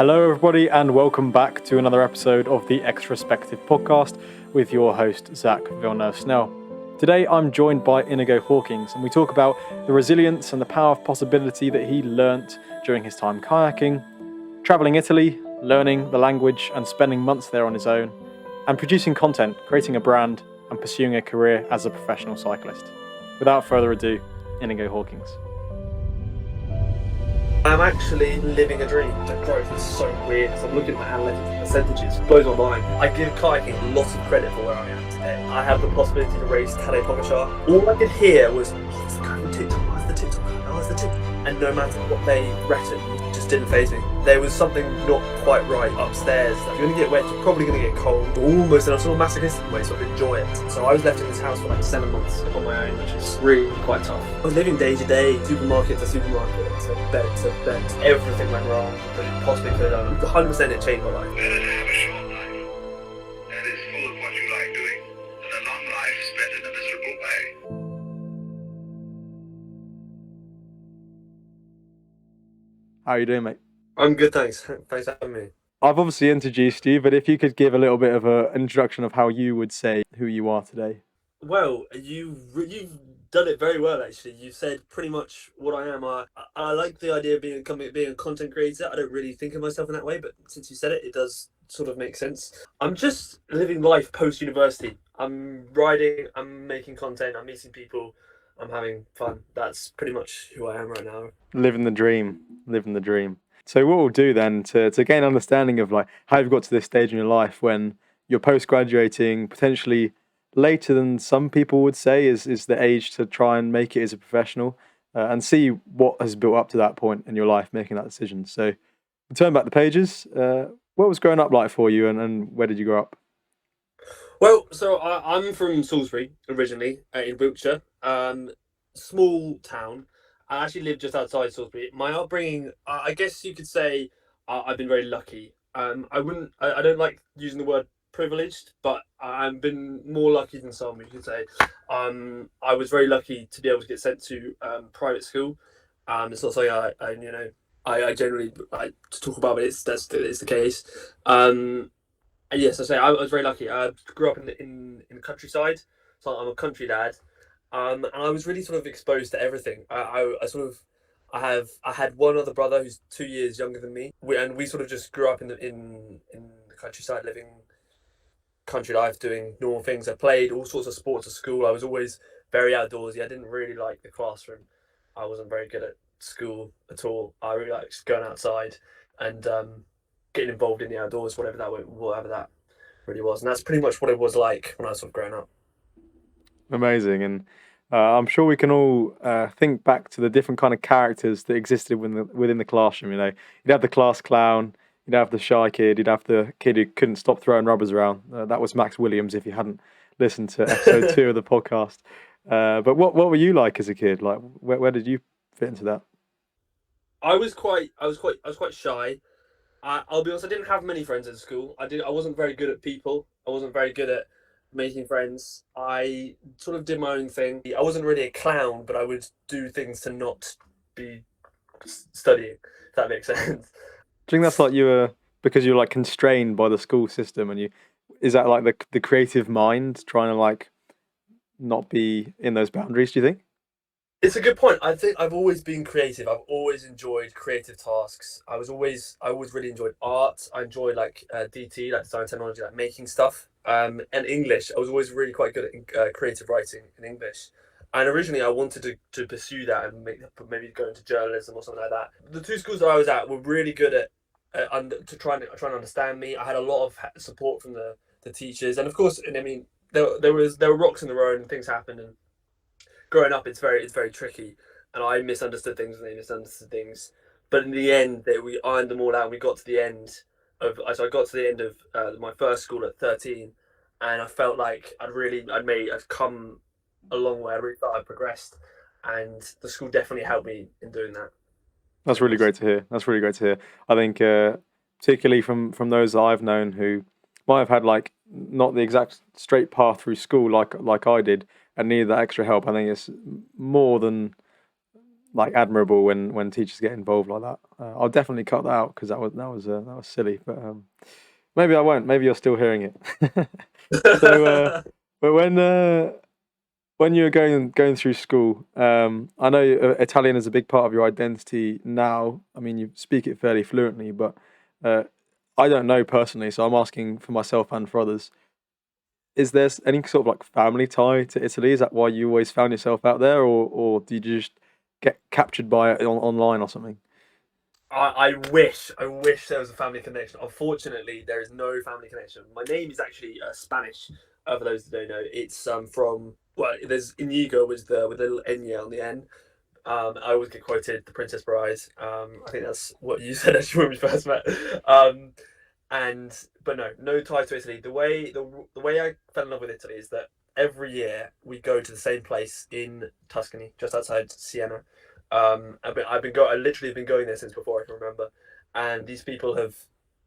Hello, everybody, and welcome back to another episode of the Extrospective podcast with your host, Zach Villeneuve-Snell. Today, I'm joined by Inigo Hawkings, and we talk about the resilience and the power of possibility that he learnt during his time kayaking, travelling Italy, learning the language and spending months there on his own, and producing content, creating a brand, and pursuing a career as a professional cyclist. Without further ado, Inigo Hawkings. I'm actually living a dream. The growth is so weird. So I'm looking at my analytics percentages. It blows my mind. I give kayaking lots of credit for where I am today. I have the possibility to race Tadej Pogačar. All I could hear was, oh, it's the guy from TikTok. Oh, it's the TikTok. Oh, it's the TikTok. And no matter what they reckon, it just didn't faze me. There was something not quite right upstairs. If you're going to get wet, you're probably going to get cold. Almost in a sort of masochistic way, sort of enjoy it. So I was left in this house for like 7 months on my own, which is really quite tough. I was living day to day, supermarket to supermarket, to bed to bed. Everything went wrong that it possibly could have done. 100% it changed my life. Better to have a short life that is full of what you like doing than a long life spent in a miserable way. How are you doing, mate? I'm good, thanks. Thanks for having me. I've obviously introduced you, but if you could give a little bit of an introduction of how you would say who you are today. Well, you've done it very well, actually. You said pretty much what I am. I like the idea of being a content creator. I don't really think of myself in that way, but since you said it, it does sort of make sense. I'm just living life post-university. I'm riding, I'm making content, I'm meeting people, I'm having fun. That's pretty much who I am right now. Living the dream. So what we'll do then to gain understanding of like how you've got to this stage in your life when you're post-graduating, potentially later than some people would say is the age to try and make it as a professional and see what has built up to that point in your life making that decision. So turn back the pages. What was growing up like for you and where did you grow up? Well, so I'm from Salisbury originally, in Wiltshire, small town. I actually live just outside Salisbury. My upbringing, I guess you could say, I've been very lucky. I don't like using the word privileged, but I've been more lucky than some, you could say. I was very lucky to be able to get sent to private school. It's not something I generally like to talk about, but it's the case. And yes, I was very lucky. I grew up in the countryside, so I'm a country lad. And I was really sort of exposed to everything. I had one other brother who's 2 years younger than me, we sort of just grew up in the countryside, living country life, doing normal things. I played all sorts of sports at school. I was always very outdoorsy. I didn't really like the classroom. I wasn't very good at school at all. I really liked going outside and getting involved in the outdoors, whatever that really was. And that's pretty much what it was like when I was sort of growing up. Amazing. And I'm sure we can all think back to the different kind of characters that existed within the classroom. You know, you'd have the class clown, you'd have the shy kid, you'd have the kid who couldn't stop throwing rubbers around. That was Max Williams, if you hadn't listened to episode 2 of the podcast. But what were you like as a kid? Like, where did you fit into that? I was quite shy. I'll be honest, I didn't have many friends at school. I wasn't very good at people. I wasn't very good at making friends. I sort of did my own thing. I wasn't really a clown, but I would do things to not be studying, if that makes sense. Do you think that's like because you're like constrained by the school system and is that like the creative mind trying to like not be in those boundaries, do you think? It's a good point. I think I've always been creative. I've always enjoyed creative tasks. I always really enjoyed art. I enjoyed like DT, like design technology, like making stuff. And English. I was always really quite good at creative writing in English. And originally I wanted to pursue that and maybe go into journalism or something like that. The 2 schools that I was at were really good at to try and understand me. I had a lot of support from the teachers. And of course, and I mean, there were rocks in the road and things happened, and growing up, it's very tricky, and I misunderstood things and they misunderstood things. But in the end, we ironed them all out. And we got to the end of. So I got to the end of my first school at 13, and I felt like I'd come a long way. I really felt I'd progressed, and the school definitely helped me in doing that. That's really great to hear. I think particularly from those that I've known who might have had like not the exact straight path through school like I did and needed that extra help. I think it's more than like admirable when teachers get involved like that. I'll definitely cut that out because that was silly. But maybe I won't. Maybe you're still hearing it. So, but when you were going through school, I know Italian is a big part of your identity now. I mean, you speak it fairly fluently, but uh, I don't know personally, so I'm asking for myself and for others. Is there any sort of like family tie to Italy? Is that why you always found yourself out there, or do you just get captured by it online or something? I wish there was a family connection. Unfortunately, there is no family connection. My name is actually Spanish. For those that don't know, it's from well, there's Inigo with the little Enya on the end. I always get quoted the Princess Bride. I think that's what you said actually when we first met. Um, and but no tie to Italy. The way I fell in love with Italy is that every year we go to the same place in Tuscany, just outside Siena. I literally been going there since before I can remember, and these people have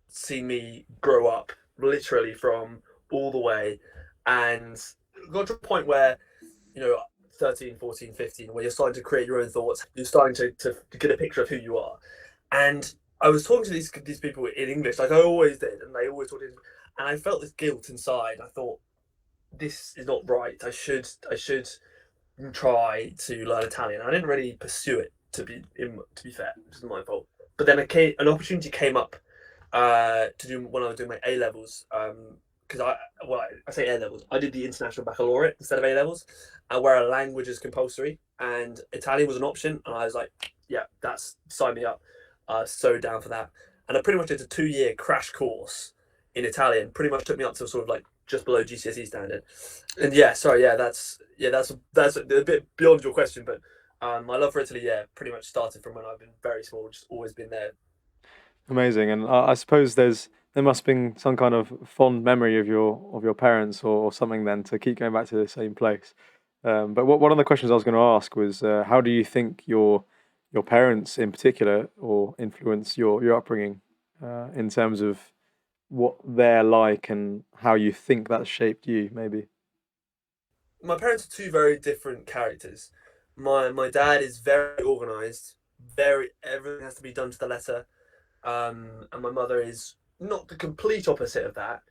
seen me grow up literally from all the way, and got to a point where you know 13, 14, 15, where you're starting to create your own thoughts, you're starting to get a picture of who you are. And I was talking to these people in English, like I always did, and they always talked in, and I felt this guilt inside. I thought, this is not right. I should try to learn Italian. I didn't really pursue it to be fair, which is my fault. But then an opportunity came up to do when I was doing my A levels. Because I say A levels, I did the international baccalaureate instead of A levels, where a language is compulsory, and Italian was an option. And I was like, yeah, that's sign me up. So down for that. And I pretty much did a 2 year crash course in Italian. Pretty much took me up to sort of like just below GCSE standard. And yeah, sorry, that's a bit beyond your question, but my love for Italy, yeah, pretty much started from when I've been very small, just always been there. Amazing, and I suppose there must have been some kind of fond memory of your parents or something then to keep going back to the same place. But one of the questions I was going to ask was, how do you think your parents in particular or influence your upbringing in terms of what they're like and how you think that's shaped you, maybe? My parents are two very different characters. My dad is very organized, very everything has to be done to the letter. And my mother is not the complete opposite of that.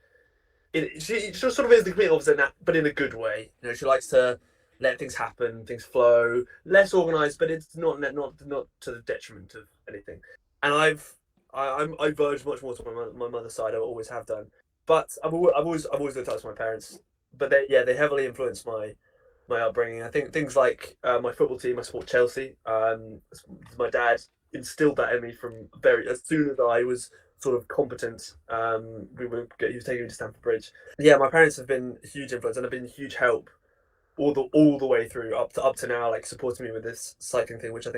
She sort of is the complete opposite, but in a good way. You know, she likes to let things happen, things flow, less organized, but it's not to the detriment of anything. And I verge much more to my mother's side. I always have done, but I've always looked up to my parents. But they heavily influenced my upbringing. I think things like my football team. I support Chelsea. My dad instilled that in me from very as soon as I was sort of competent. He was taking me to Stamford Bridge. Yeah, my parents have been a huge influence and have been a huge help all the way through up to now, like supporting me with this cycling thing, which I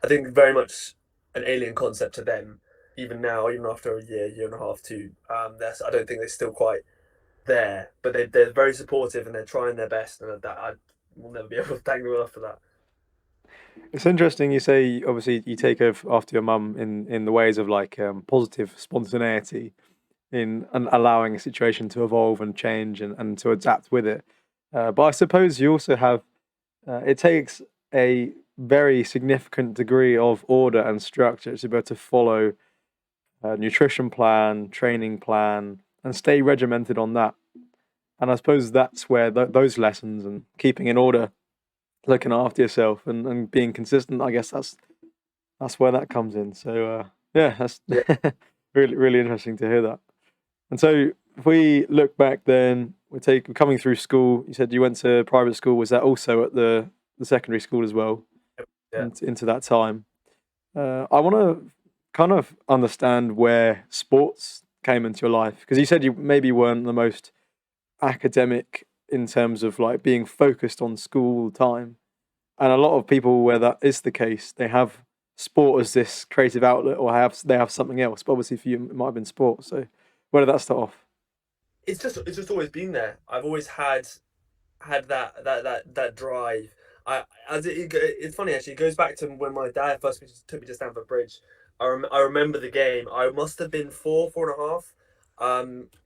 think very much an alien concept to them. Even now, even after a year and a half, too, I don't think they're still quite there, but they're very supportive and they're trying their best, and that I will never be able to thank them enough for that. It's interesting you say obviously you take after your mum in the ways of like positive spontaneity in allowing a situation to evolve and change and to adapt with it. But I suppose you also have it takes a very significant degree of order and structure to be able to follow a nutrition plan, training plan, and stay regimented on that. And I suppose that's where those lessons and keeping in order, looking after yourself, and being consistent. I guess that's where that comes in. So yeah, that's Yeah. really interesting to hear that. And so if we look back, then we're coming through school. You said you went to private school. Was that also at the secondary school as well? Yeah. Into that time. I want to kind of understand where sports came into your life because you said you maybe weren't the most academic in terms of like being focused on school all the time. And a lot of people where that is the case, they have sport as this creative outlet or they have something else. But obviously for you it might have been sport. So where did that start off? It's just always been there. I've always had that drive. It's funny actually. It goes back to when my dad first took me to Stamford Bridge. I remember the game. I must have been four and a half.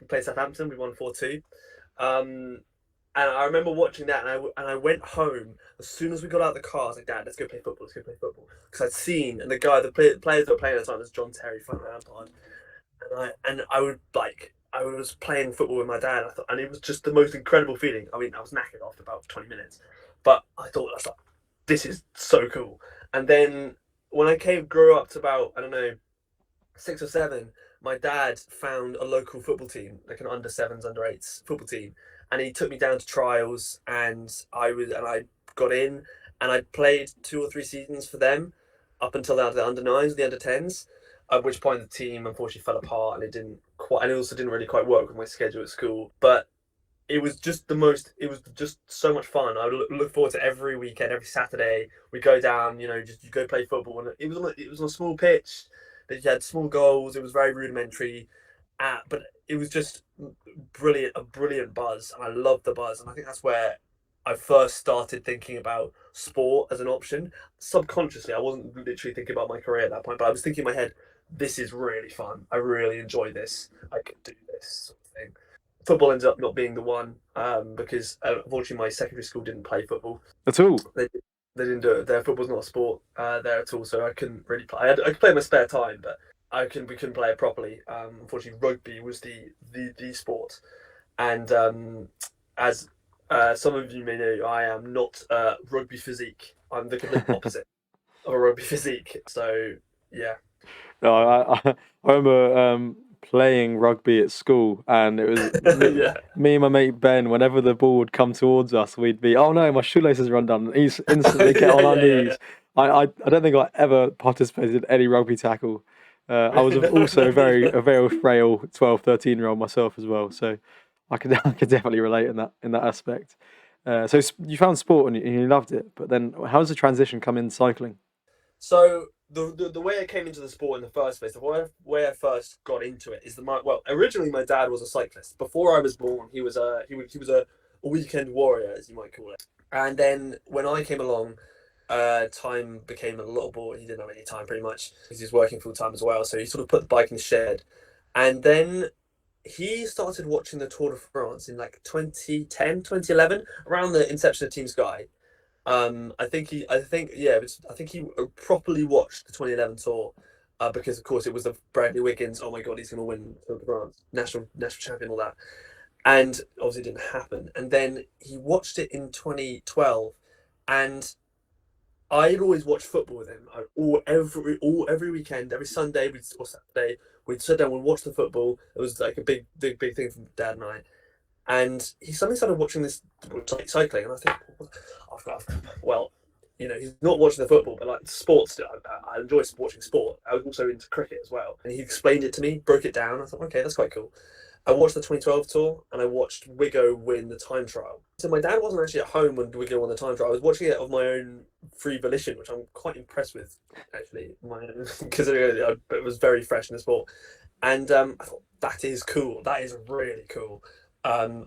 We played Southampton. We won 4-2. Um, And I remember watching that, and I went home as soon as we got out of the car. I was like, "Dad, let's go play football. Let's go play football." Because I'd seen, and the players that were playing at the time was John Terry, Frank Lampard, and I would like I was playing football with my dad. And it was just the most incredible feeling. I mean, I was knackered after about 20 minutes, but I thought, I was like, this is so cool. And then when I grew up to about, I don't know, 6 or 7, my dad found a local football team, like an under sevens, under eights football team, and he took me down to trials, and I got in, and I played 2 or 3 seasons for them, up until the under nines, the under tens. At which point the team unfortunately fell apart, and it also didn't really quite work with my schedule at school. But it was just it was just so much fun. I would look forward to every weekend, every Saturday. We go down, just you go play football, and it was on a small pitch. That you had small goals. It was very rudimentary, but it was just a brilliant buzz, and I loved the buzz. And I think that's where I first started thinking about sport as an option. Subconsciously, I wasn't literally thinking about my career at that point, but I was thinking in my head, this is really fun. I really enjoy this. I could do this sort of thing. Football ended up not being the one, because unfortunately my secondary school didn't play football At all? They didn't do it. Their football's not a sport there at all, so I couldn't really play. I could play in my spare time, but we couldn't play it properly. Unfortunately, rugby was the sport, and as some of you may know, I am not rugby physique. I'm the complete opposite of a rugby physique. So yeah. No, I remember playing rugby at school, and it was me and my mate Ben. Whenever the ball would come towards us, we'd be, "Oh no, my shoelaces run down!" And he's instantly get on our knees. I don't think I ever participated in any rugby tackle. I was also a very frail 12, 13-year-old myself as well, so I could definitely relate in that aspect. So you found sport and you loved it, but then how does the transition come in cycling? So the way I came into the sport in the first place, the way I first got into it is originally my dad was a cyclist. Before I was born, he was a weekend warrior, as you might call it. And then when I came along, time became a little bored. He didn't have any time pretty much because he was working full time as well. So he sort of put the bike in the shed, and then he started watching the Tour de France in like 2010, 2011, around the inception of Team Sky. I think he properly watched the 2011 tour, because of course it was the Bradley Wiggins. Oh my God, he's going to win Tour de France, national champion, all that, and obviously it didn't happen. And then he watched it in 2012, and I'd always watch football with him. Every weekend, every Sunday or Saturday, we'd sit down, we'd watch the football. It was like a big thing from Dad and I. And he suddenly started watching this cycling, and I think, well, he's not watching the football, but like sports. I enjoy watching sport. I was also into cricket as well, and he explained it to me, broke it down. I thought, okay, that's quite cool. I watched the 2012 tour, and I watched Wiggo win the time trial. So my dad wasn't actually at home when Wiggo won the time trial. I was watching it of my own free volition, which I'm quite impressed with, actually, because it was very fresh in the sport. And I thought, that is cool. That is really cool.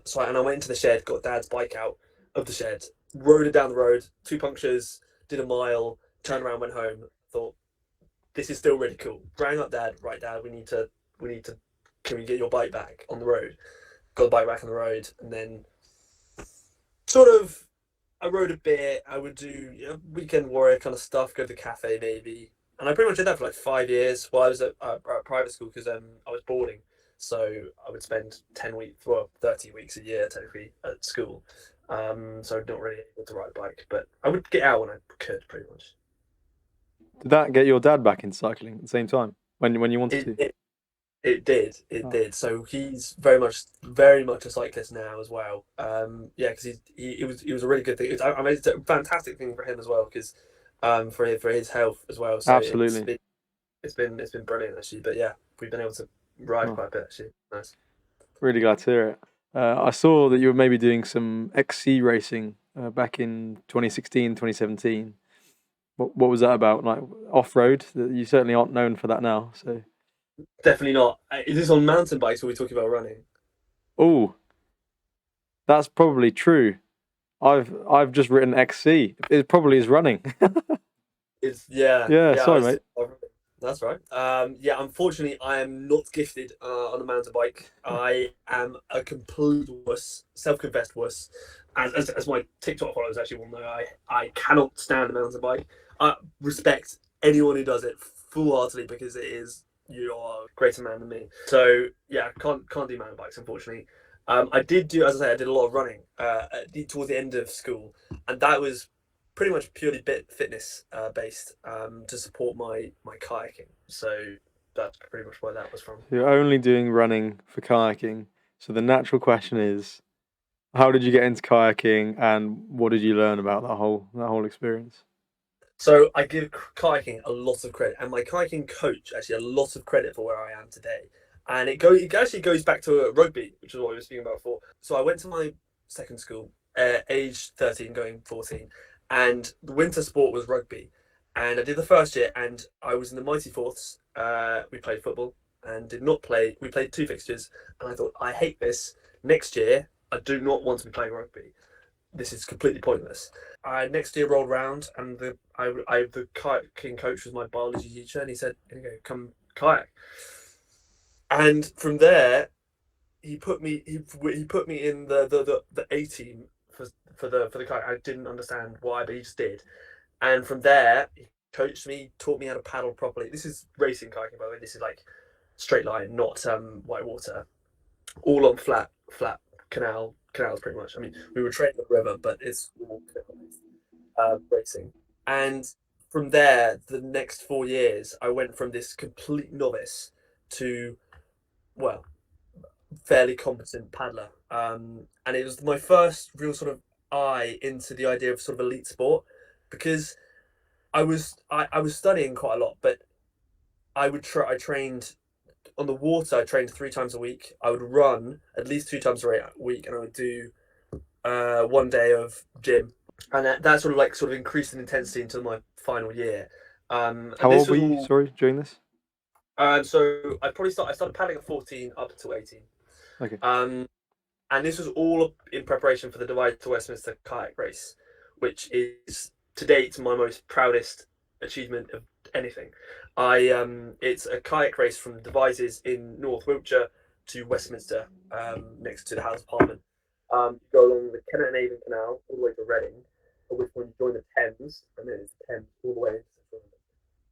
So I went into the shed, got Dad's bike out of the shed, rode it down the road, 2 punctures, did a mile, turned around, went home. Thought, this is still really cool. Rang up Dad, right, Dad, we need to. Can we get your bike back on the road? Got the bike back on the road, and then sort of I rode a bit. I would do weekend warrior kind of stuff, go to the cafe maybe, and I pretty much did that for like 5 years while I was at private school, because I was boarding. So I would spend 30 weeks a year technically at school. So not really able to ride a bike, but I would get out when I could, pretty much. Did that get your dad back in cycling at the same time when you wanted to? It did. So he's very much a cyclist now as well. Because it was a really good thing. It's a fantastic thing for him as well, because for his health as well. So Absolutely. It's been brilliant actually. But yeah, we've been able to ride quite a bit actually. Nice. Really glad to hear it. I saw that you were maybe doing some XC racing back in 2016, 2017. What was that about? Like off-road? You certainly aren't known for that now. So definitely not. Is this on mountain bikes, or are we talking about running? Oh, that's probably true. I've just written XC. It probably is running. It's yeah. Yeah, sorry, mate. That's right. Yeah, unfortunately, I am not gifted on a mountain bike. I am a complete wuss, self-confessed wuss. As my TikTok followers actually will know, I cannot stand a mountain bike. I respect anyone who does it full-heartedly because it is, you are a greater man than me. So yeah, can't do mountain bikes, unfortunately. I did do, as I say, I did a lot of running towards the end of school, and that was pretty much purely bit fitness based to support my kayaking. So that's pretty much where that was from. You're only doing running for kayaking. So the natural question is, how did you get into kayaking, and what did you learn about that whole experience? So I give kayaking a lot of credit, and my kayaking coach actually a lot of credit for where I am today. And it actually goes back to rugby, which is what we were speaking about before. So I went to my second school, age 13, going 14, and the winter sport was rugby. And I did the first year, and I was in the Mighty Fourths. We played football and did not play. We played two fixtures, and I thought, I hate this. Next year, I do not want to be playing rugby. This is completely pointless. Next year rolled round, and the kayaking coach was my biology teacher, and he said, "Inigo, come kayak." And from there, he put me in the A team for the kayak. I didn't understand why, but he just did. And from there, he coached me, taught me how to paddle properly. This is racing kayaking, by the way. This is like straight line, not white water. All on flat canals, pretty much. I mean, we were training the river, but it's all racing. And from there, the next 4 years, I went from this complete novice to, well, fairly competent paddler. And it was my first real sort of eye into the idea of sort of elite sport, because I was studying quite a lot, but I trained on the water. I trained 3 times a week. I would run at least 2 times a week, and I would do 1 day of gym, and that sort of increased in intensity until my final year. And How this old were was you? all. Sorry, during this? So I started paddling at 14 up until 18. Okay. And this was all in preparation for the Divide to Westminster kayak race, which is to date my most proudest achievement of anything. It's a kayak race from Devizes in North Wiltshire to Westminster, next to the House of Parliament. You go along the Kennet and Avon Canal all the way to Reading, at which point you join the Thames, and then it's the Thames all the way into Central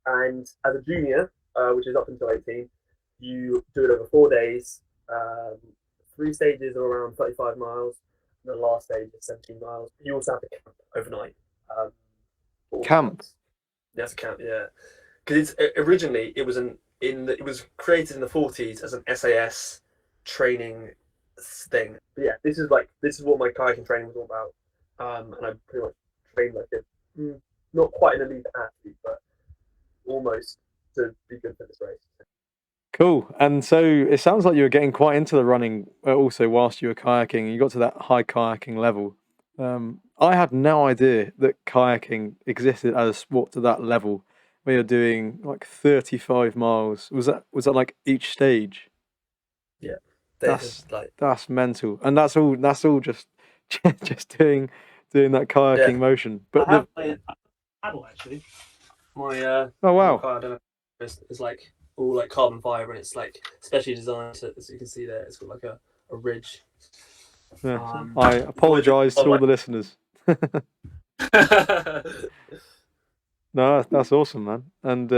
London. And as a junior, which is up until 18, you do it over 4 days, 3 stages of around 35 miles, and the last stage is 17 miles. You also have to camp overnight. Camp? That's a camp, yeah. Because originally it was it was created in the 40s as an SAS training thing. But yeah, this is what my kayaking training was all about. And I pretty much trained like not quite an elite athlete, but almost to be good for this race. Cool. And so it sounds like you were getting quite into the running also whilst you were kayaking. You got to that high kayaking level. I had no idea that kayaking existed as a sport to that level, where you're doing like 35 miles. Was that like each stage? Yeah, That's mental, and that's all just just doing that kayaking motion. But I have played paddle actually. My oh wow, car, I don't know, it's like all like carbon fiber, and it's like specially designed to, as you can see there, it's got like a ridge. yeah. I apologise to all the listeners. No, that's awesome, man. And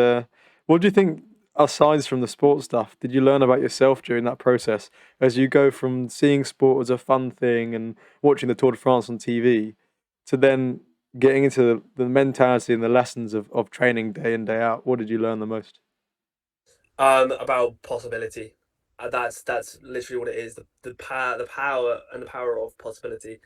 what do you think, aside from the sports stuff, did you learn about yourself during that process as you go from seeing sport as a fun thing and watching the Tour de France on TV to then getting into the mentality and the lessons of training day in, day out? What did you learn the most? About possibility. That's literally what it is. The power of possibility.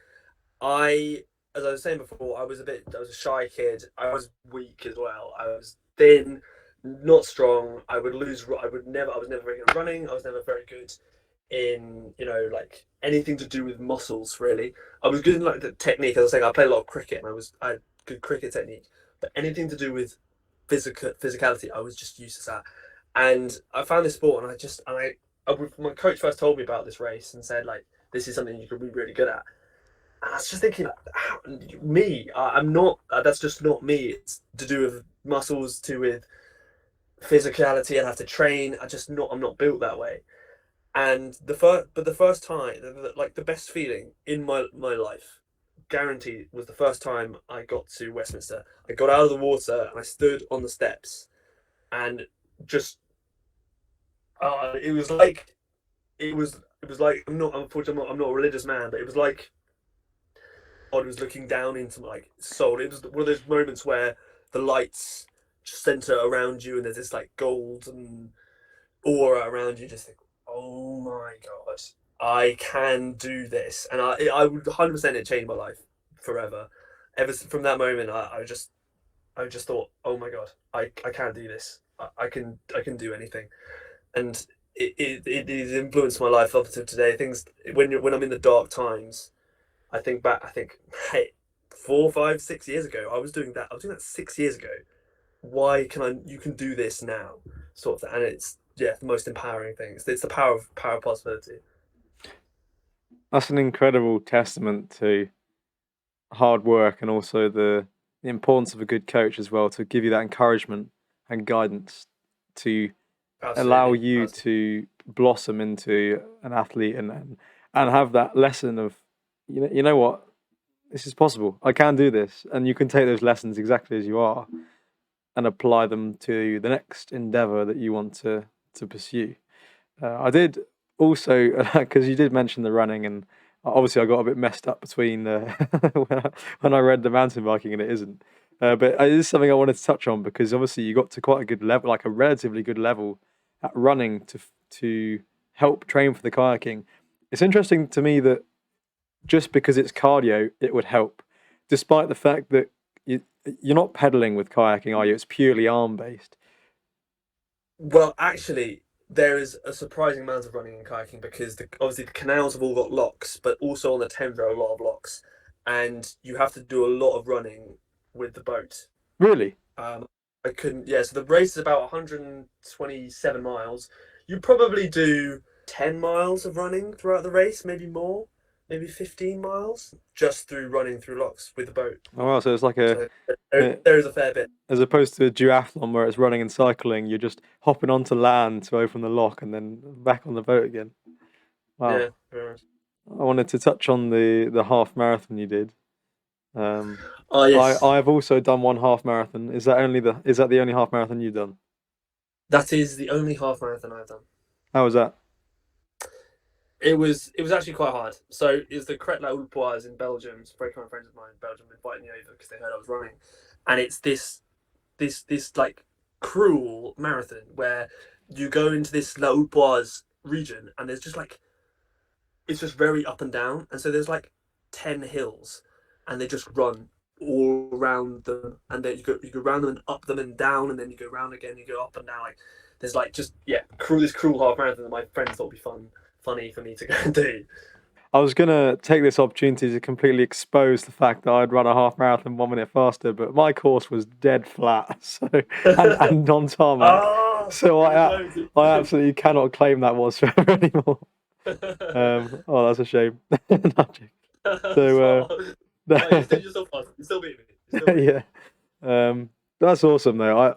As I was saying before, I was a shy kid. I was weak as well. I was thin, not strong. I was never very good at running. I was never very good in, like anything to do with muscles, really. I was good in like the technique. As I was saying, I played a lot of cricket, and I had good cricket technique. But anything to do with physicality, I was just useless at. And I found this sport, and my coach first told me about this race and said, like, this is something you could be really good at. And I was just thinking, I'm not. That's just not me. It's to do with muscles, to with physicality. I'd have to train. I'm not built that way. And the first time, like the best feeling in my life, guaranteed, was the first time I got to Westminster. I got out of the water and I stood on the steps, and just it was like unfortunately I'm not a religious man, but it was like God was looking down into my soul. It was one of those moments where the lights center around you and there's this like golden aura around you. Just think, oh my God, I can do this, and I would 100% it changed my life forever. Ever from that moment, I just thought, oh my God, I can do this. I can do anything, and it influenced my life up to today. Things when I'm in the dark times, I think back. I think, hey, 4, 5, 6 years ago, I was doing that. 6 years ago. Why can I? You can do this now, sort of thing. And it's the most empowering thing. It's the power of possibility. That's an incredible testament to hard work and also the importance of a good coach as well, to give you that encouragement and guidance to allow you to blossom into an athlete and have that lesson of, you know what, this is possible. I can do this, and you can take those lessons exactly as you are and apply them to the next endeavor that you want to pursue. I did also, because you did mention the running, and obviously I got a bit messed up between when I read the mountain biking and it isn't. But it is something I wanted to touch on, because obviously you got to quite a good level, like a relatively good level at running to help train for the kayaking. It's interesting to me that just because it's cardio, it would help, despite the fact that you're not pedaling with kayaking, are you? It's purely arm based. Well, actually, there is a surprising amount of running in kayaking because obviously the canals have all got locks, but also on the Thames there are a lot of locks, and you have to do a lot of running with the boat. Really? I couldn't. Yeah, so the race is about 127 miles. You probably do 10 miles of running throughout the race, maybe more, maybe 15 miles, just through running through locks with the boat. Oh wow, so it's like So there is a fair bit. as opposed to a duathlon where it's running and cycling, you're just hopping onto land to open the lock and then back on the boat again. Wow. Yeah. Yeah. I wanted to touch on the half marathon you did. Oh yes, I've also done one half marathon. Is that the only half marathon you've done? that is the only half marathon I've done. How was that? It was actually quite hard. So it's the Crête la Haute in Belgium. It's very kind of friends of mine in Belgium invited me over because they heard I was running, and it's this like cruel marathon where you go into this La Haute region and there's just like it's just very up and down, and so there's like 10 hills, and they just run all around them, and then you go around them and up them and down, and then you go round again, you go up and down. Like there's like just this cruel half marathon that my friends thought would be funny for me to go and do. I was gonna take this opportunity to completely expose the fact that I'd run a half marathon 1 minute faster, but my course was dead flat, so and on tarmac. So I absolutely cannot claim that was forever anymore. Oh, that's a shame. So you're still fast. You still beat me. yeah, that's awesome though.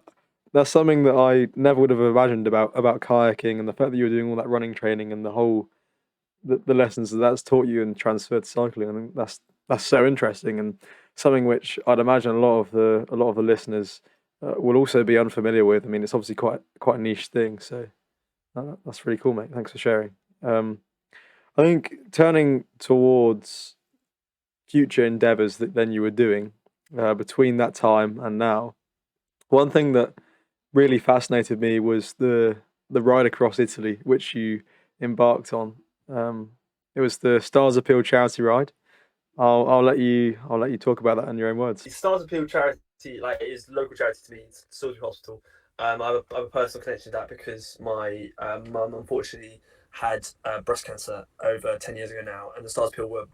That's something that I never would have imagined about kayaking, and the fact that you were doing all that running training and the whole the lessons that's taught you and transferred to cycling. I think that's so interesting, and something which I'd imagine a lot of the listeners will also be unfamiliar with. I mean, it's obviously quite a niche thing, so that's really cool, mate. Thanks for sharing. I think turning towards future endeavours that then you were doing between that time and now, one thing that really fascinated me was the ride across Italy, which you embarked on. It was the Stars Appeal charity ride. I'll let you talk about that in your own words. The Stars Appeal charity, like, it is local charity to me. It's Salisbury Hospital. I have a personal connection to that because my mum unfortunately had breast cancer over 10 years ago now, and the Stars Appeal were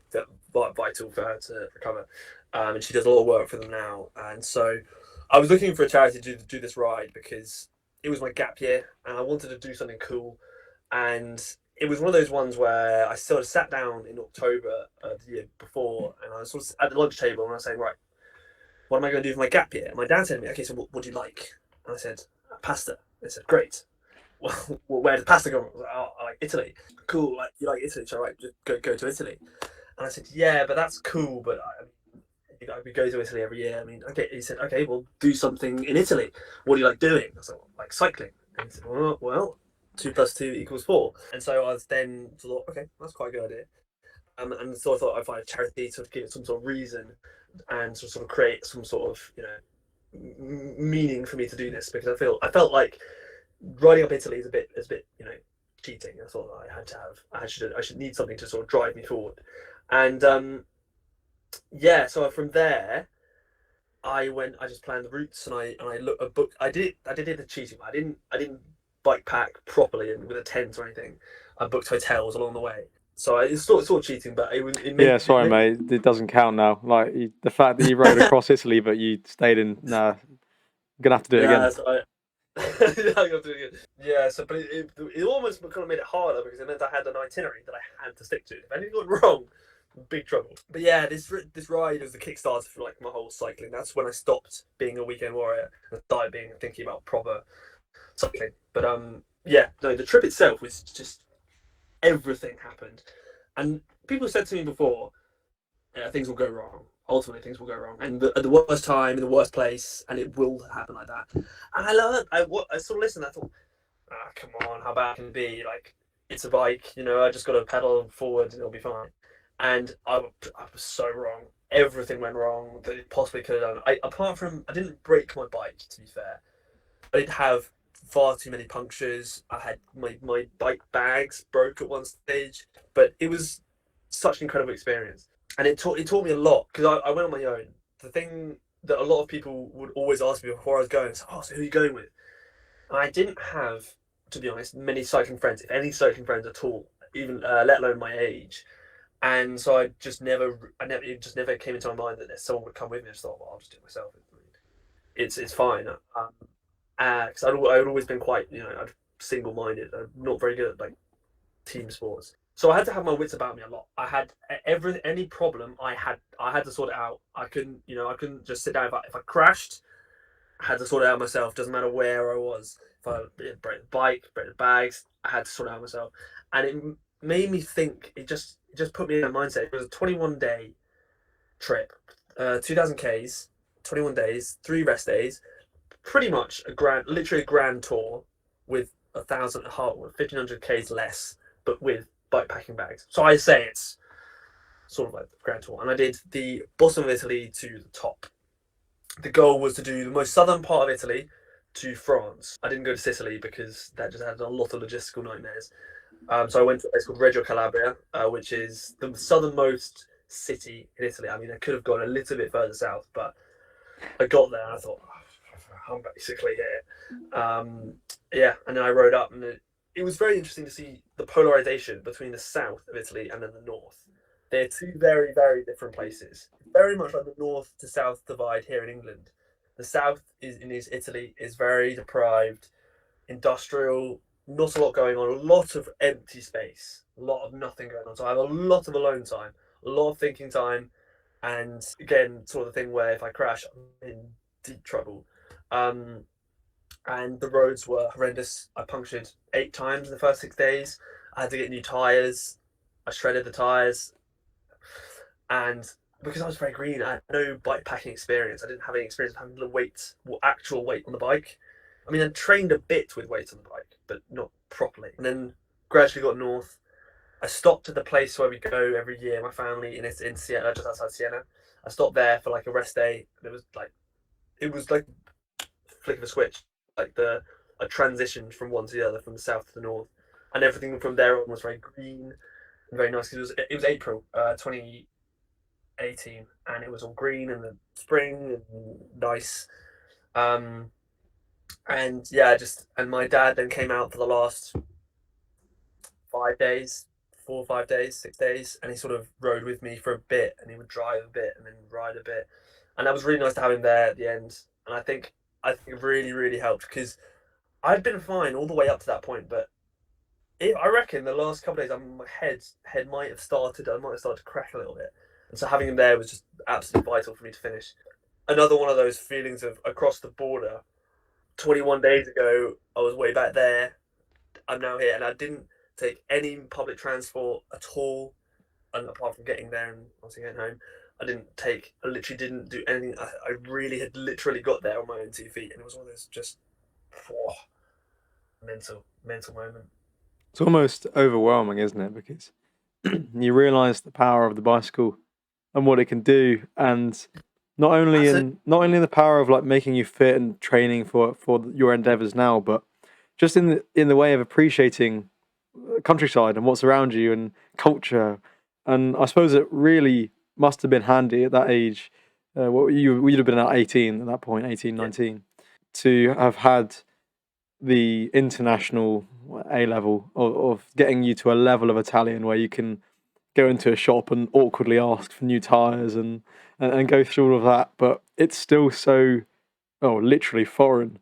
vital for her to recover. And she does a lot of work for them now. And so I was looking for a charity to do this ride because it was my gap year and I wanted to do something cool. And it was one of those ones where I sort of sat down in October of the year before, and I was sort of at the lunch table and I was saying, right, what am I going to do for my gap year? And my dad said to me, okay, so what do you like? And I said, pasta. They said, great. Well, where did pasta come from? I was like, oh, I like Italy. Cool, like you like Italy, so right, just go to Italy. And I said, yeah, but that's cool, but we go to Italy every year. I mean, okay. He said, okay, well, do something in Italy. What do you like doing? I said, well, like cycling. And he said, well, 2 + 2 = 4. And so I was then thought, okay, that's quite a good idea. And so I thought I'd find a charity to give it some sort of reason and to sort of create some sort of, meaning for me to do this, because I felt like riding up Italy is a bit, cheating. I thought I should need something to sort of drive me forward. And so from there, I just planned the routes, and I looked a book. I did the cheating. I didn't bike pack properly and with a tent or anything. I booked hotels along the way. So it's sort of cheating, but it made, Yeah, sorry, mate. It doesn't count now. Like the fact that you rode across Italy, but you stayed in. Nah, gonna have to do it again. So yeah, so but it almost kind of made it harder, because it meant I had an itinerary that I had to stick to. If anything went wrong, big trouble. But yeah, this ride was the kickstarter for like my whole cycling. That's when I stopped being a weekend warrior and started thinking about proper cycling. But the trip itself was just, everything happened, and people said to me before, things will go wrong. Ultimately, things will go wrong, and at the worst time, in the worst place, and it will happen like that. And I love it. I sort of listened. I thought, come on, how bad can it be? Like, it's a bike, I just got to pedal forward and it'll be fine. And I was so wrong. Everything went wrong that it possibly could have done. I didn't break my bike, to be fair. I did have far too many punctures. I had my bike bags broke at one stage, but it was such an incredible experience. And it taught me a lot, because I went on my own. The thing that a lot of people would always ask me before I was going is, so who are you going with? And I didn't have, to be honest, many cycling friends, if any cycling friends at all, even let alone my age. And so it just never came into my mind that someone would come with me. I just thought, well, I'll just do it myself. It's fine. Because I'd always been quite, single-minded. I'm not very good at like team sports. So I had to have my wits about me a lot. I had any problem, I had to sort it out. I couldn't just sit down. If I crashed, I had to sort it out myself. Doesn't matter where I was. If I break the bike, break the bags, I had to sort it out myself. And it made me think. It just put me in a mindset. It was a 21-day trip, 2,000 Ks, 21 days, 3 rest days, pretty much literally a grand tour with 1,500 Ks less, but with bike packing bags. So I say it's sort of like the grand tour. And I did the bottom of Italy to the top. The goal was to do the most southern part of Italy to France. I didn't go to Sicily because that just had a lot of logistical nightmares. So I went to a place called Reggio Calabria, which is the southernmost city in Italy. I mean, I could have gone a little bit further south, but I got there and I thought, I'm basically here. And then I rode up, and it was very interesting to see the polarization between the south of Italy and then the north. They're two very, very different places. Very much like the north to south divide here in England. The south in Italy is very deprived, industrial, not a lot going on, a lot of empty space, a lot of nothing going on. So I have a lot of alone time, a lot of thinking time, and again, sort of the thing where if I crash, I'm in deep trouble. And the roads were horrendous. I punctured 8 times in the first 6 days. I had to get new tyres. I shredded the tyres. And because I was very green, I had no bike packing experience. I didn't have any experience of having the actual weight on the bike. I mean, I trained a bit with weights on the bike, but not properly. And then gradually got north. I stopped at the place where we go every year, my family, in Siena, just outside Siena. I stopped there for like a rest day. It was like flick of a switch, like a transition from one to the other, from the south to the north, and everything from there on was very green and very nice. It was April 2018, and it was all green and the spring and nice. And my dad then came out for the last 5 days, 4 or 5 days, 6 days, and he sort of rode with me for a bit, and he would drive a bit and then ride a bit, and that was really nice to have him there at the end. And I think it really, really helped, because I'd been fine all the way up to that point, but I reckon the last couple of days, my head might have started to crack a little bit, and so having him there was just absolutely vital for me to finish. Another one of those feelings of across the border 21 days ago, I was way back there. I'm now here, and I didn't take any public transport at all, and apart from getting there and obviously getting home. I literally didn't do anything. I really had literally got there on my own 2 feet, and it was one of those just oh, mental moment. It's almost overwhelming, isn't it? Because you realise the power of the bicycle and what it can do, and That's it. not only the power of like making you fit and training for your endeavours now, but just in the way of appreciating countryside and what's around you and culture. And I suppose it really must have been handy at that age. What you'd have been at 18 at that point, 18, Yeah, 19, to have had the international A level of getting you to a level of Italian where you can go into a shop and awkwardly ask for new tires and go through all of that. But it's still so, literally foreign.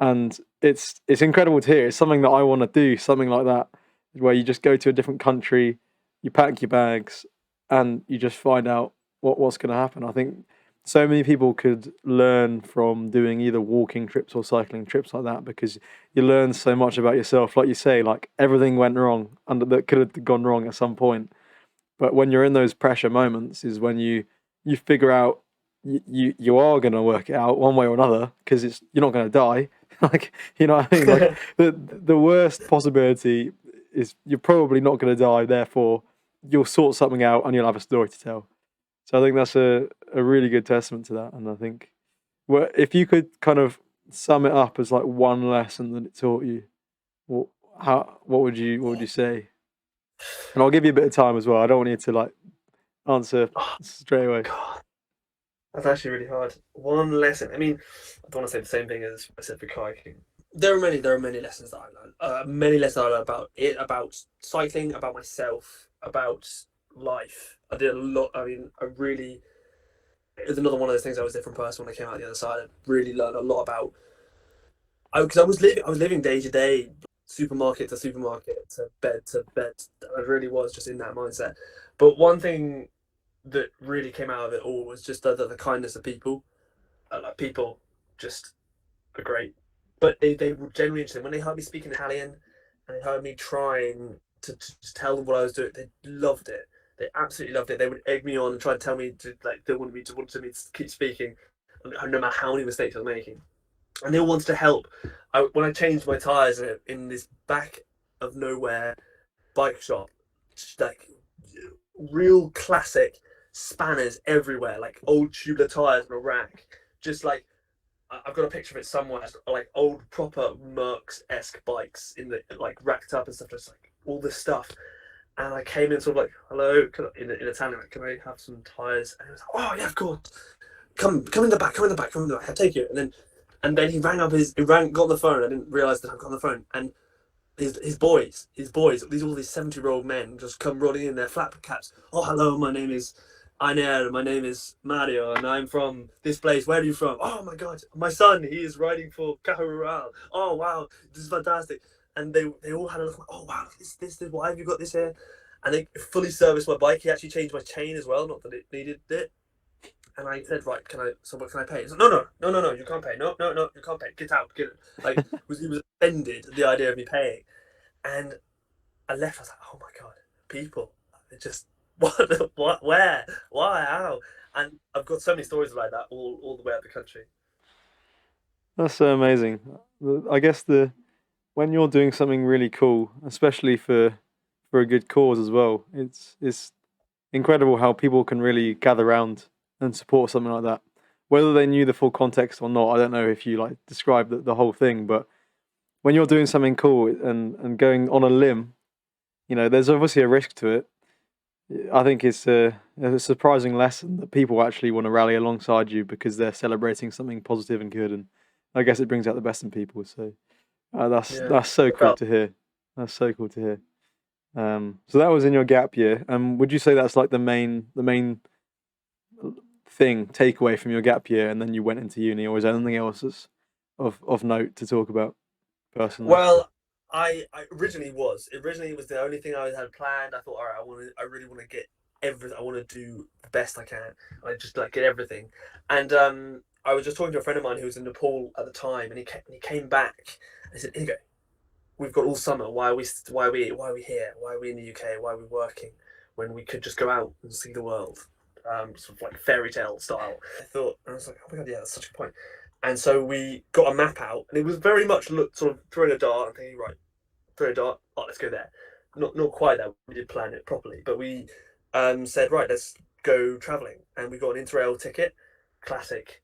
And it's incredible to hear. It's something that I want to do, something like that, where you just go to a different country, you pack your bags, and you just find out what's going to happen. I think so many people could learn from doing either walking trips or cycling trips like that because you learn so much about yourself. Like you say, like everything went wrong and that could have gone wrong at some point. But when you're in those pressure moments, is when you figure out you are going to work it out one way or another because it's you're not going to die. Like you know what I mean? Like the worst possibility is you're probably not going to die. Therefore, you'll sort something out and you'll have a story to tell. So I think that's a really good testament to that. And I think well, if you could kind of sum it up as like one lesson that it taught you, what what would you say? And I'll give you a bit of time as well. I don't want you to like answer oh straight away. God, that's actually really hard. One lesson. I mean, I don't want to say the same thing as I said for kayaking. There are many lessons that I learned. Many lessons I learned about it, about cycling, about myself, about life. I did a lot. I mean, it was another one of those things. I was a different person when I came out the other side. I really learned a lot about. Because I was living day to day, supermarket to supermarket, to bed to bed. I really was just in that mindset. But one thing that really came out of it all was just the kindness of people. Like people just are great, but they were genuinely interested when they heard me speaking Italian and they heard me trying to just tell them what I was doing. They loved it. They absolutely loved it. They would egg me on and try to tell me to like they wanted me to keep speaking, no matter how many mistakes I was making, and they all wanted to help. When I changed my tires in this back of nowhere bike shop, like real classic spanners everywhere, like old tubular tires on a rack, just like I've got a picture of it somewhere, like old proper Mercs-esque bikes in the like racked up and stuff, just like all this stuff. And I came in sort of like, hello, in Italian, like, can I have some tires? And he was like, oh yeah, of course. Come in the back, come in the back, come in the back. I'll take you. And then he rang up got on the phone. I didn't realise that I got on the phone. And his boys, all these 70-year-old men just come rolling in their flat caps. Oh, hello, my name is Ainer, my name is Mario, and I'm from this place. Where are you from? Oh my God, my son, he is riding for Caja Rural. Oh wow, this is fantastic. And they all had a look. Oh wow, this, why have you got this here? And they fully serviced my bike. He actually changed my chain as well, not that it needed it. And I said, right, what can I pay? He said, no, you can't pay. No, you can't pay. Get out, get it. Like, he was offended at the idea of me paying. And I left. I was like, oh my God, people. It just, what, where, why, how? And I've got so many stories like that all the way up the country. That's so amazing. I guess the when you're doing something really cool, especially for a good cause as well, it's incredible how people can really gather around and support something like that. Whether they knew the full context or not, I don't know if you like describe the whole thing, but when you're doing something cool and going on a limb, there's obviously a risk to it. I think it's a surprising lesson that people actually want to rally alongside you because they're celebrating something positive and good, and I guess it brings out the best in people. So Yeah. that's so I cool felt, to hear. That's so cool to hear. So that was in your gap year. Would you say that's like the main thing takeaway from your gap year, and then you went into uni, or is there anything else that's of note to talk about personally? well, I originally it was the only thing I had planned. I thought, all right, I really want to get everything. I want to do the best I can. I just like get everything, and I was just talking to a friend of mine who was in Nepal at the time, and he came back and he said, Inigo, we've got all summer. Why are we here? Why are we in the UK? Why are we working when we could just go out and see the world, sort of like fairy tale style? I was like, oh my god, yeah, that's such a good point. And so we got a map out, and it was very much sort of throwing a dart and thinking, right, throw a dart. Oh, let's go there. Not quite that. We did plan it properly, but we said, right, let's go traveling, and we got an Interrail ticket, classic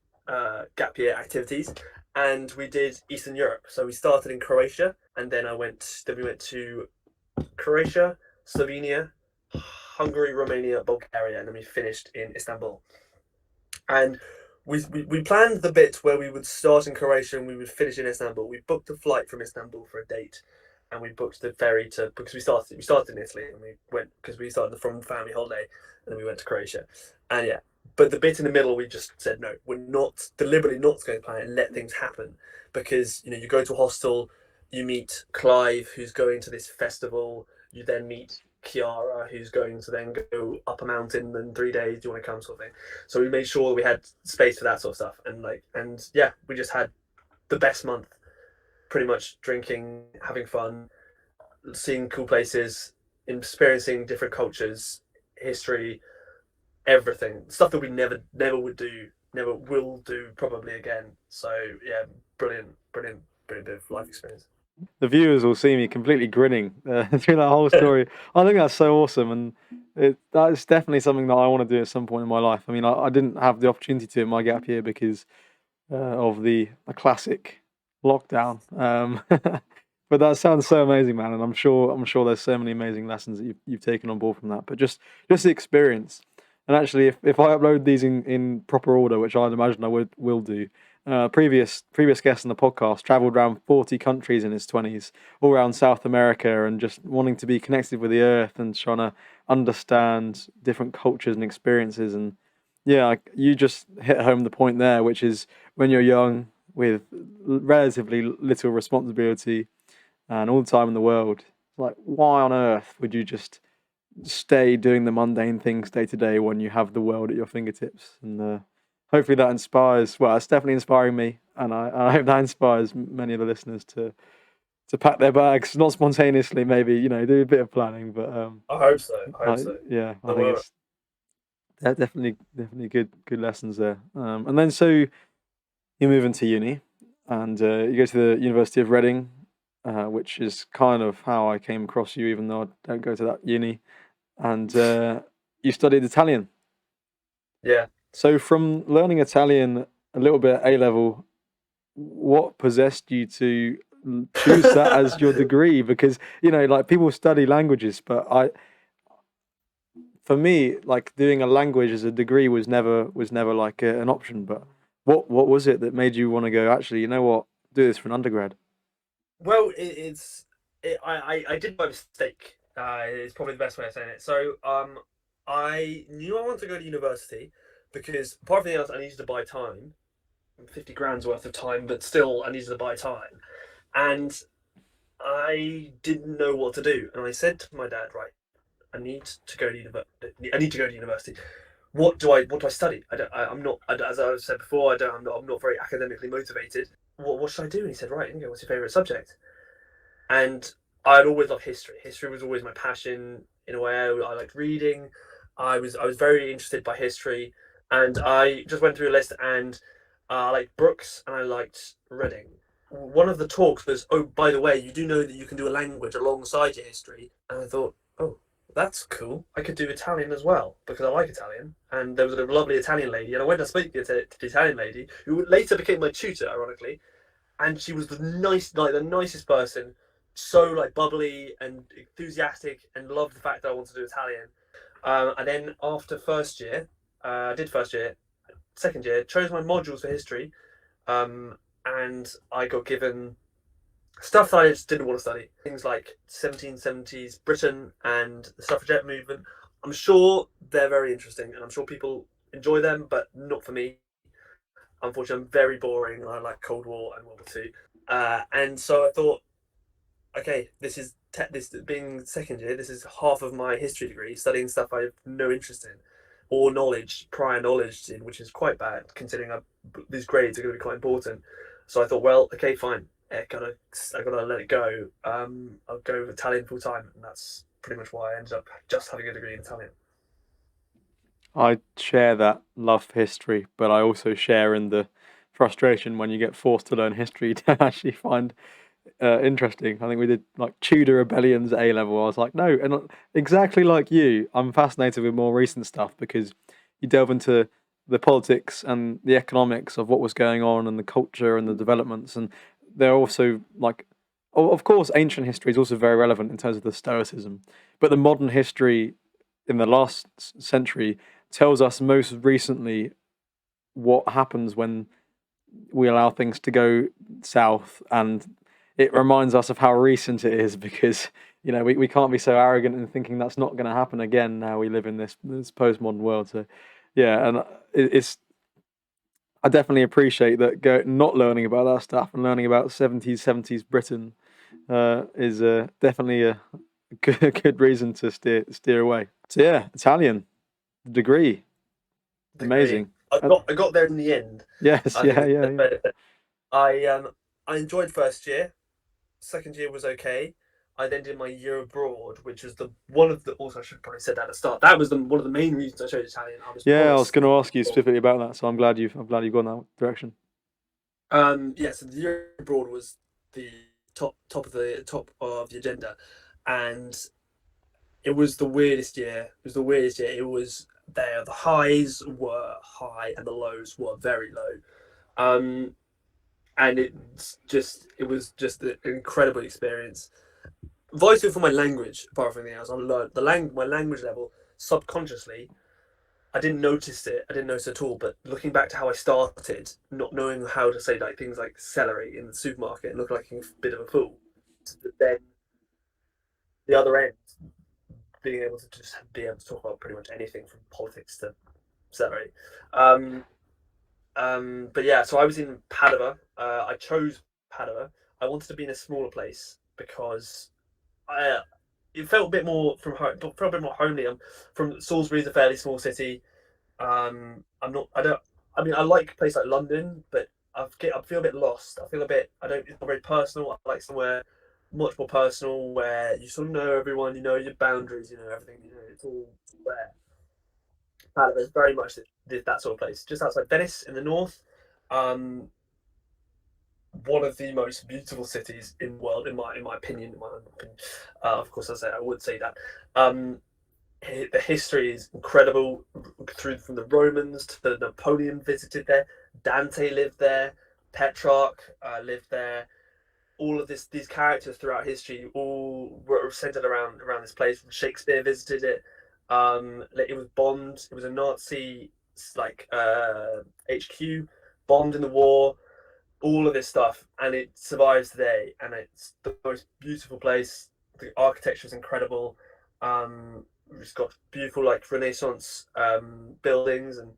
gap year activities, and we did Eastern Europe. So we started in Croatia, and then we went to Croatia, Slovenia, Hungary, Romania, Bulgaria, and then we finished in Istanbul. And we planned the bit where we would start in Croatia and we would finish in Istanbul. We booked a flight from Istanbul for a date, and we booked the ferry because we started in Italy, and we went because we started from family holiday, and then we went to Croatia, and yeah. But the bit in the middle, we just said no. We're not deliberately not going to plan it and let things happen, because you go to a hostel, you meet Clive, who's going to this festival. You then meet Kiara, who's going to then go up a mountain in 3 days. Do you want to come, sort of thing? So we made sure we had space for that sort of stuff, and yeah, we just had the best month, pretty much drinking, having fun, seeing cool places, experiencing different cultures, history, everything, stuff that we never will do probably again. So yeah, brilliant bit of life experience. The viewers will see me completely grinning through that whole story. I think that's so awesome, and that is definitely something that I want to do at some point in my life. I mean, I didn't have the opportunity to in my gap year because of the classic lockdown. But that sounds so amazing, man, and I'm sure there's so many amazing lessons that you've taken on board from that. But just the experience. And actually, if I upload these in proper order, which I'd imagine I will do, previous guest on the podcast travelled around 40 countries in his 20s, all around South America, and just wanting to be connected with the earth and trying to understand different cultures and experiences. And yeah, you just hit home the point there, which is when you're young with relatively little responsibility and all the time in the world, like why on earth would you just stay doing the mundane things day to day when you have the world at your fingertips? And hopefully that inspires. Well, it's definitely inspiring me, and I hope that inspires many of the listeners to pack their bags, not spontaneously, maybe do a bit of planning, but I hope so. Yeah, I think it's definitely good lessons there. And then so you move into uni, and you go to the University of Reading, which is kind of how I came across you, even though I don't go to that uni. And you studied Italian. Yeah. So from learning Italian a little bit at A-level, what possessed you to choose that as your degree? Because like people study languages, but for me, like doing a language as a degree was never like an option. But what was it that made you want to go, actually, you know what, do this for an undergrad? Well, I did by mistake. Is probably the best way of saying it. So I knew I wanted to go to university because apart from anything else, I needed to buy time, 50 grand's worth of time, but still I needed to buy time, and I didn't know what to do. And I said to my dad, right, I need to go to university. What do I study? I'm not, as I've said before, I'm not very academically motivated. What should I do? And he said, right, what's your favorite subject? And I'd always loved history. History was always my passion. In a way, I liked reading. I was very interested by history, and I just went through a list, and I liked Brooks and I liked Reading. One of the talks was, oh, by the way, you do know that you can do a language alongside your history. And I thought, oh, that's cool. I could do Italian as well because I like Italian. And there was a lovely Italian lady, and I went to speak to the Italian lady, who later became my tutor, ironically. And she was the nicest person, so like bubbly and enthusiastic, and loved the fact that I wanted to do Italian. And then after first year, I did first year, second year, chose my modules for history, and I got given stuff that I just didn't want to study. Things like 1770s Britain and the suffragette movement. I'm sure they're very interesting, and I'm sure people enjoy them, but not for me. Unfortunately, I'm very boring. I like Cold War and World War II. And so I thought, okay, this being second year, this is half of my history degree, studying stuff I have no interest in. or prior knowledge in, which is quite bad considering these grades are going to be quite important. So I thought, well, okay, fine, I gotta let it go. I'll go with Italian full time, and that's pretty much why I ended up just having a degree in Italian. I share that love for history, but I also share in the frustration when you get forced to learn history to actually find interesting. I think we did like Tudor rebellions at A level. I was like, no, and exactly like you, I'm fascinated with more recent stuff because you delve into the politics and the economics of what was going on and the culture and the developments, and they're also like, of course, ancient history is also very relevant in terms of the Stoicism, but the modern history in the last century tells us most recently what happens when we allow things to go south, and it reminds us of how recent it is because we can't be so arrogant in thinking that's not going to happen again now we live in this postmodern world. So yeah, and it's I definitely appreciate that not learning about that stuff and learning about 70s Britain is definitely a good reason to steer away. So yeah, Italian degree. Amazing. I got there in the end. Yes, yeah. I enjoyed first year. Second year was okay. I then did my year abroad, which was also I should have probably said that at the start. That was one of the main reasons I chose Italian. I was going to ask you specifically about that, so I'm glad you've gone that direction. So the year abroad was the top of the agenda, and it was the weirdest year. It was there. The highs were high and the lows were very low. And it was just an incredible experience. Vital for my language, apart from anything else. I learned my language level subconsciously. I didn't notice it. I didn't notice it at all. But looking back to how I started, not knowing how to say like things like celery in the supermarket and look like a bit of a fool, then the other end, being able to talk about pretty much anything from politics to celery. But yeah, so I was in Padua. I chose Padua. I wanted to be in a smaller place because it felt a bit more homely. I'm from Salisbury's a fairly small city. I like a place like London, but I feel a bit lost. It's not very personal. I like somewhere much more personal where you sort of know everyone, you know your boundaries, you know everything, it's all there. Padua is very much that sort of place, just outside Venice in the north. One of the most beautiful cities in the world, in my opinion. Of course, I would say that. The history is incredible, from the Romans to Napoleon visited there. Dante lived there. Petrarch lived there. All of these characters throughout history all were centered around this place. Shakespeare visited it. It was bombed. It was a Nazi HQ, bombed in the war. All of this stuff, and it survives today. And it's the most beautiful place. The architecture is incredible. It's got beautiful Renaissance buildings and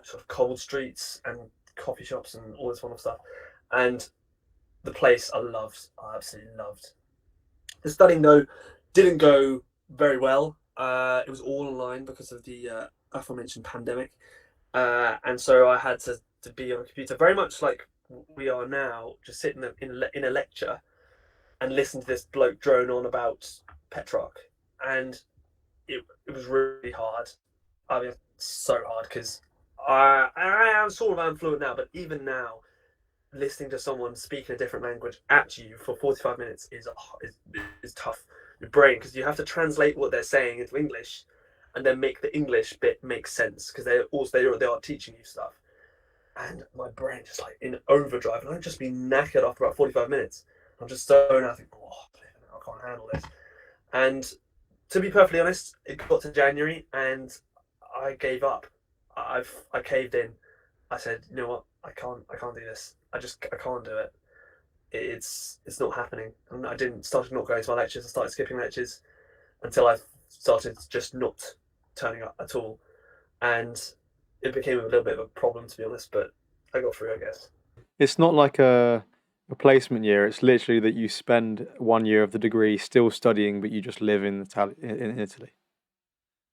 sort of cold streets and coffee shops and all this wonderful stuff. And the place I absolutely loved. The studying though didn't go very well. It was all online because of the aforementioned pandemic, and so I had to be on a computer, very much like we are now, just sitting in a lecture and listen to this bloke drone on about Petrarch, and it was really hard. I mean, so hard because I am sort of fluent now, but even now, listening to someone speak in a different language at you for 45 minutes is tough. Your brain, because you have to translate what they're saying into English, and then make the English bit make sense because they are teaching you stuff. And my brain just in overdrive, and I've just been knackered after about 45 minutes. I'm just so I think, I can't handle this. And to be perfectly honest, it got to January and I gave up. I caved in. I said, you know what, I can't do this. I can't do it. It's not happening. And I started not going to my lectures. I started skipping lectures until I started just not turning up at all. And it became a little bit of a problem, to be honest, but I got through, I guess. It's not like a placement year. It's literally that you spend 1 year of the degree still studying, but you just live in Italy.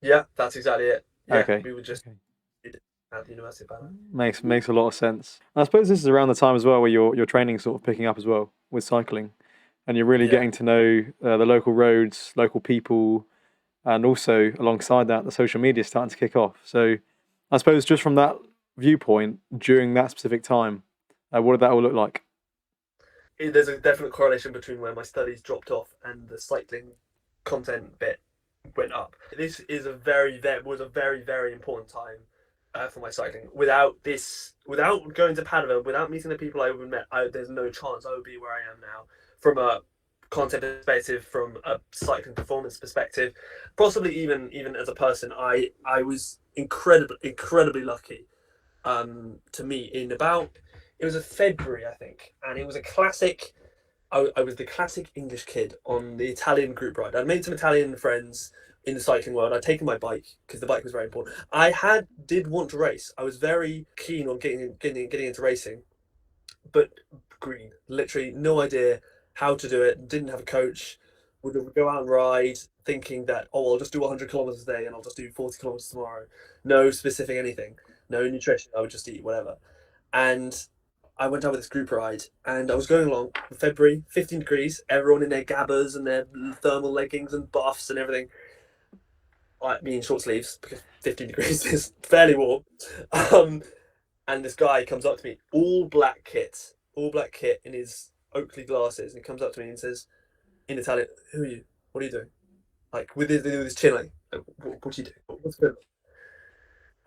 Yeah, that's exactly it. Yeah, Okay. we would just Okay. at the University of Bama. Makes a lot of sense. And I suppose this is around the time as well where your training sort of picking up as well with cycling, and you're really Yeah. getting to know the local roads, local people, and also alongside that, the social media is starting to kick off. So I suppose just from that viewpoint, during that specific time, what did that all look like? There's a definite correlation between where my studies dropped off and the cycling content bit went up. This is was a very, very important time for my cycling. Without going to Padua, without meeting the people I would met, there's no chance I would be where I am now. From a content perspective, from a cycling performance perspective, possibly even as a person, I was incredibly lucky to meet in about, it was a February, I think, and it was a classic. I was the classic English kid on the Italian group ride. I'd made some Italian friends in the cycling world. I'd taken my bike because the bike was very important. Did want to race. I was very keen on getting into racing, but green, literally no idea how to do it. Didn't have a coach. Would go out and ride, thinking that I'll just do 100 kilometers a day and I'll just do 40 kilometers tomorrow. No specific anything, no nutrition. I would just eat whatever. And I went out with this group ride, and I was going along in February, 15 degrees, everyone in their gabbers and their thermal leggings and buffs and everything. Me in short sleeves, because 15 degrees is fairly warm. And this guy comes up to me, all black kit in his Oakley glasses, and he comes up to me and says, in Italian, "Who are you? What are you doing?" Like with his chin, like what do you do? What's going on?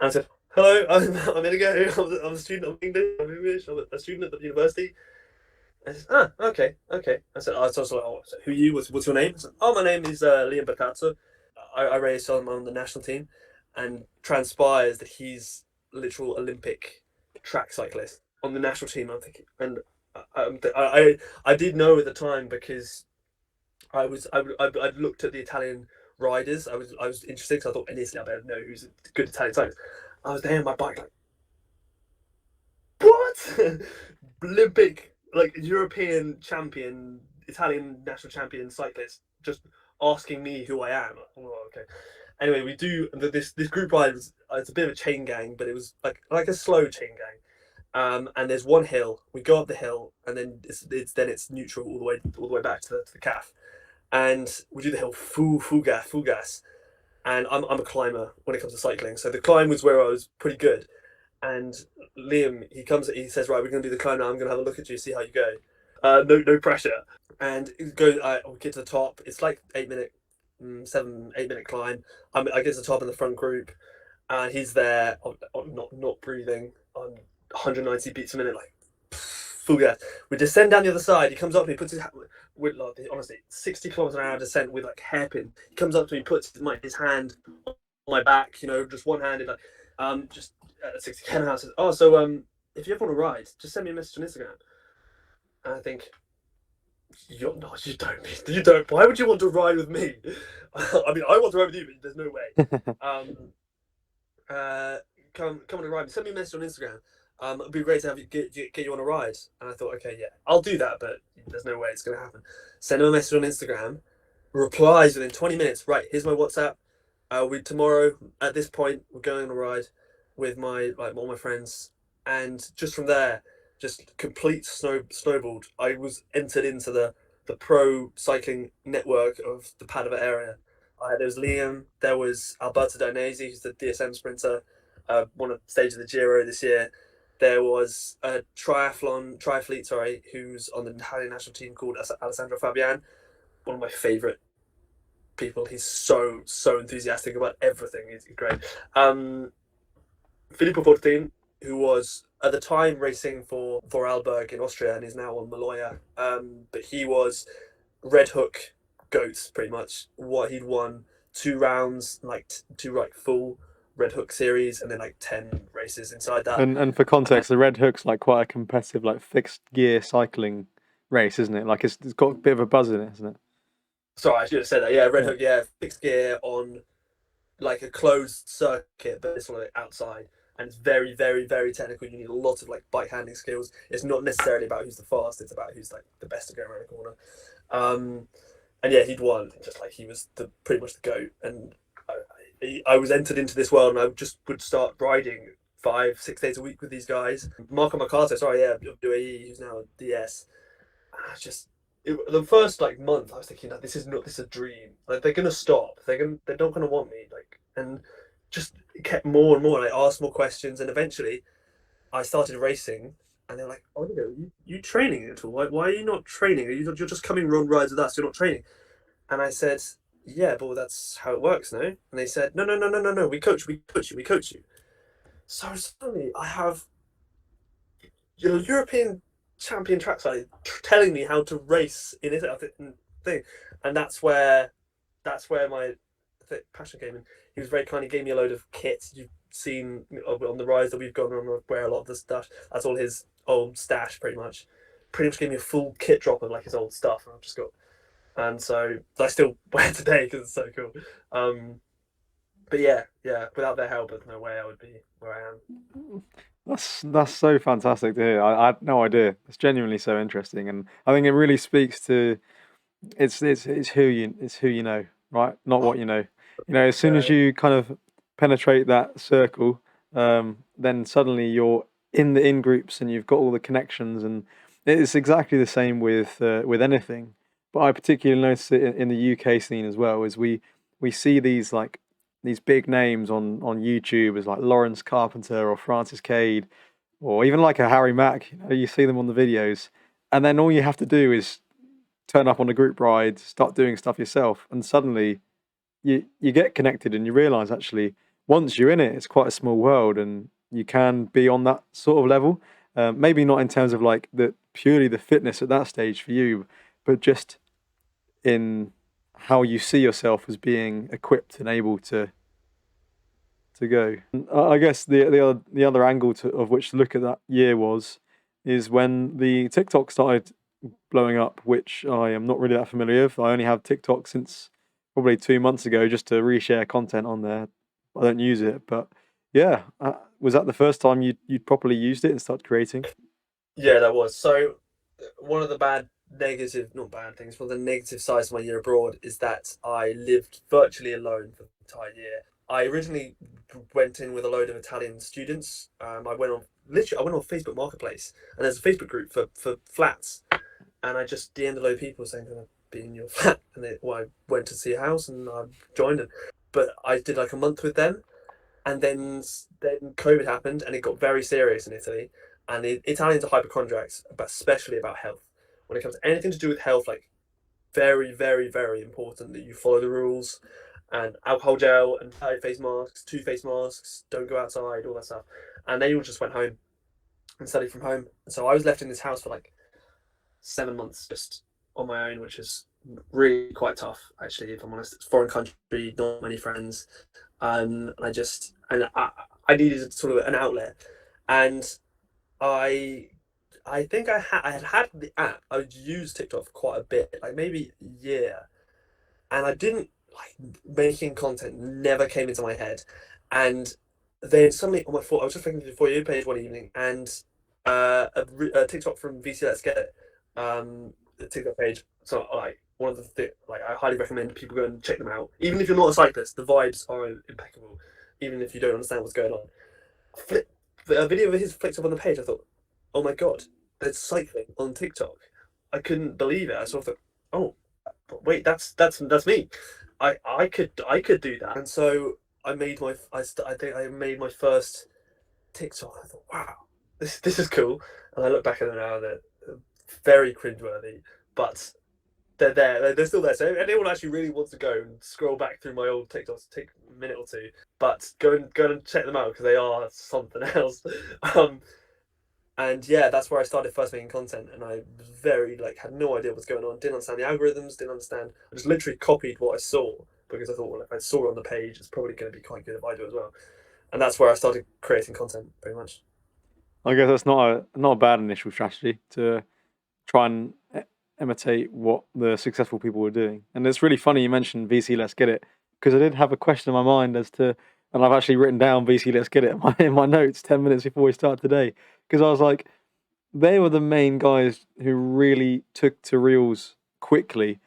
And I said, "Hello, I'm Inigo. I'm a student of English. I'm a student at the university." I said, okay. I said, so who are you? What's your name? I said, my name is Liam Battazzo. I race on the national team, and transpires that he's literal Olympic track cyclist on the national team. I'm thinking, and I did know at the time because I looked at the Italian riders. I was interested because I thought, initially, I better know who's a good Italian cyclist. I was there on my bike, like, what? Olympic, like European champion, Italian national champion cyclist, just asking me who I am. Oh, okay. Anyway, we do this group ride. It's a bit of a chain gang, but it was like a slow chain gang. And there's one hill. We go up the hill, and then it's neutral all the way back to the calf. And we do the hill full gas. And I'm a climber when it comes to cycling, so the climb was where I was pretty good. And Liam, he says, right, we're going to do the climb now. I'm going to have a look at you, see how you go. No pressure. And we get to the top. It's like 7-8 minute climb. I get to the top in the front group, and he's there, not breathing, on 190 beats a minute, like full gas. We descend down the other side. He comes up to me, puts his hand, with like, honestly 60 kilometers an hour descent with like hairpin. He comes up to me, puts his hand on my back, just one handed, like just 60 k an hour. Says, if you ever want to ride, just send me a message on Instagram. And I think, you don't. Why would you want to ride with me? I mean, I want to ride with you, but there's no way. Come on a ride. Send me a message on Instagram. It'd be great to have you get you on a ride. And I thought, okay, yeah, I'll do that, but there's no way it's going to happen. Send him a message on Instagram. Replies within 20 minutes. Right, here's my WhatsApp. Tomorrow at this point we're going on a ride with all my friends, and just from there, just complete snowballed. I was entered into the pro cycling network of the Padova area. There was Liam, there was Alberto Danesi, who's the DSM sprinter, won a stage of the Giro this year. There was a triathlete, who's on the Italian national team called Alessandro Fabian, one of my favourite people. He's so enthusiastic about everything. He's great. Filippo Fortin, who was at the time racing for Vorarlberg in Austria and is now on Maloja. But he was Red Hook goats, pretty much. What he'd won 2 rounds, two full Red Hook series, and then 10 races inside that. And for context, the Red Hook's like quite a competitive, fixed gear cycling race, isn't it? Like it's got a bit of a buzz in it, isn't it? Sorry, I should have said that. Yeah, Red Hook, yeah, fixed gear on a closed circuit, but it's outside. And it's very, very, very technical. You need a lot of bike handling skills. It's not necessarily about who's the fastest, it's about who's the best to go around the corner. And yeah, he'd won. Just he was pretty much the GOAT. And I was entered into this world, and I just would start riding 5, 6 days a week with these guys. Marco Mercato, sorry, yeah, of UAE, who's now at DS. I just the first like month, I was thinking, like, this is a dream. Like, they're gonna stop. They're not gonna want me. Like, and just it kept more and more. And I asked more questions, and eventually, I started racing. And they're like, "Oh, you training at all? Why are you not training? You're just coming on rides with us. You're not training." And I said, "Yeah, but that's how it works, no?" And they said, "No, no, no, no, no, no. We coach you. We coach you." So suddenly, I have European champion trackside telling me how to race in this thing, and that's where my passion came in. He was very kind. He gave me a load of kits. You've seen on the rides that we've gone on, where a lot of the stuff. That's all his old stash, pretty much. Pretty much gave me a full kit drop of like his old stuff, and I've just got. And so I still wear it today because it's so cool. But yeah, without their help, there's no way I would be where I am. That's so fantastic to hear. I had no idea. It's genuinely so interesting, and I think it really speaks to it's who you know, right? Not what you know. You know, as soon as you kind of penetrate that circle, then suddenly you're in the in groups and you've got all the connections, and it's exactly the same with anything. But I particularly notice it in the UK scene as well, is we see these big names on YouTube as like Lawrence Carpenter or Francis Cade or even like a Harry Mack. You know, you see them on the videos, and then all you have to do is turn up on a group ride, start doing stuff yourself, and suddenly you get connected and you realize actually once you're in it, it's quite a small world, and you can be on that sort of level. Maybe not in terms of like the purely the fitness at that stage for you, but just in how you see yourself as being equipped and able to go. And I guess the other angle of which to look at that year is when the TikTok started blowing up, which I am not really that familiar with. I only have TikTok since probably 2 months ago, just to reshare content on there. I don't use it, but yeah, was that the first time you'd properly used it and started creating? Yeah, that was. So one of the not bad things, one of the negative sides of my year abroad is that I lived virtually alone for the entire year. I originally went in with a load of Italian students. I went on Facebook Marketplace, and there's a Facebook group for flats, and I just DM'd a load of people saying, "Can I be in your flat?" And I went to see a house, and I joined it. But I did like a month with them, and then COVID happened, and it got very serious in Italy. And the Italians are hypochondriacs, but especially about health. When it comes to anything to do with health, like very, very, very important that you follow the rules, and alcohol gel and face masks, 2 face masks, don't go outside, all that stuff. And they all just went home and studied from home. And so I was left in this house for like 7 months just on my own, which is really quite tough, actually, if I'm honest. It's a foreign country, not many friends. And I needed sort of an outlet. And I think I had the app. I would use TikTok for quite a bit, like maybe a year, and I didn't like making content. Never came into my head, and then suddenly on my I was just looking through the For You page one evening, and a TikTok from VC Let's Get It, the TikTok page. So like one of like I highly recommend people go and check them out. Even if you're not a cyclist, the vibes are impeccable. Even if you don't understand what's going on, a video of his flicked up on the page. I thought, oh my god, there's cycling on TikTok. I couldn't believe it. I sort of thought, oh, wait, that's me. I could do that. And so I think I made my first TikTok. I thought, wow, this is cool. And I look back at them now, they're very cringeworthy, but they're there. They're still there. So if anyone actually really wants to go and scroll back through my old TikToks, take a minute or two, but go and check them out because they are something else. And yeah, that's where I started first making content, and I was very had no idea what's going on. Didn't understand the algorithms. Didn't understand. I just literally copied what I saw because I thought, well, if I saw it on the page, it's probably going to be quite good if I do as well. And that's where I started creating content, pretty much. I guess that's not a bad initial strategy to try and imitate what the successful people were doing. And it's really funny you mentioned VC Let's Get It, because I did have a question in my mind as to, and I've actually written down VC Let's Get It in my notes 10 minutes before we start today, because I was like, they were the main guys who really took to reels quickly.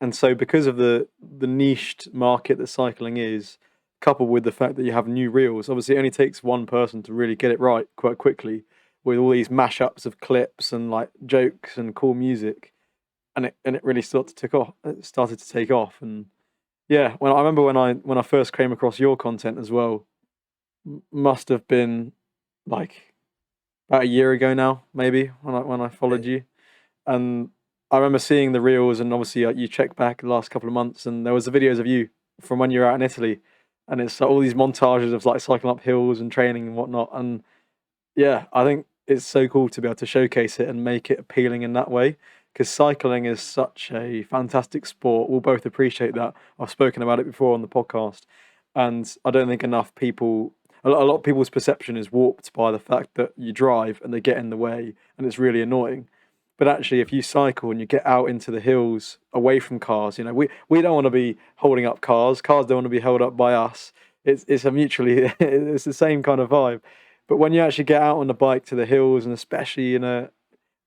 And so because of the niched market that cycling is, coupled with the fact that you have new reels. Obviously, it only takes one person to really get it right quite quickly, with all these mashups of clips and like jokes and cool music, and it really started to take off. It started to take off, and yeah, I remember when I first came across your content as well, must have been like about a year ago now, maybe when I followed you, and I remember seeing the reels, and obviously you check back the last couple of months, and there was the videos of you from when you were out in Italy, and it's all these montages of like cycling up hills and training and whatnot, and yeah, I think it's so cool to be able to showcase it and make it appealing in that way, because cycling is such a fantastic sport. We'll both appreciate that. I've spoken about it before on the podcast, and I don't think enough people. A lot of people's perception is warped by the fact that you drive and they get in the way, and it's really annoying. But actually, if you cycle and you get out into the hills away from cars, we don't want to be holding up cars. Cars don't want to be held up by us. It's a mutually it's the same kind of vibe. But when you actually get out on the bike to the hills, and especially in a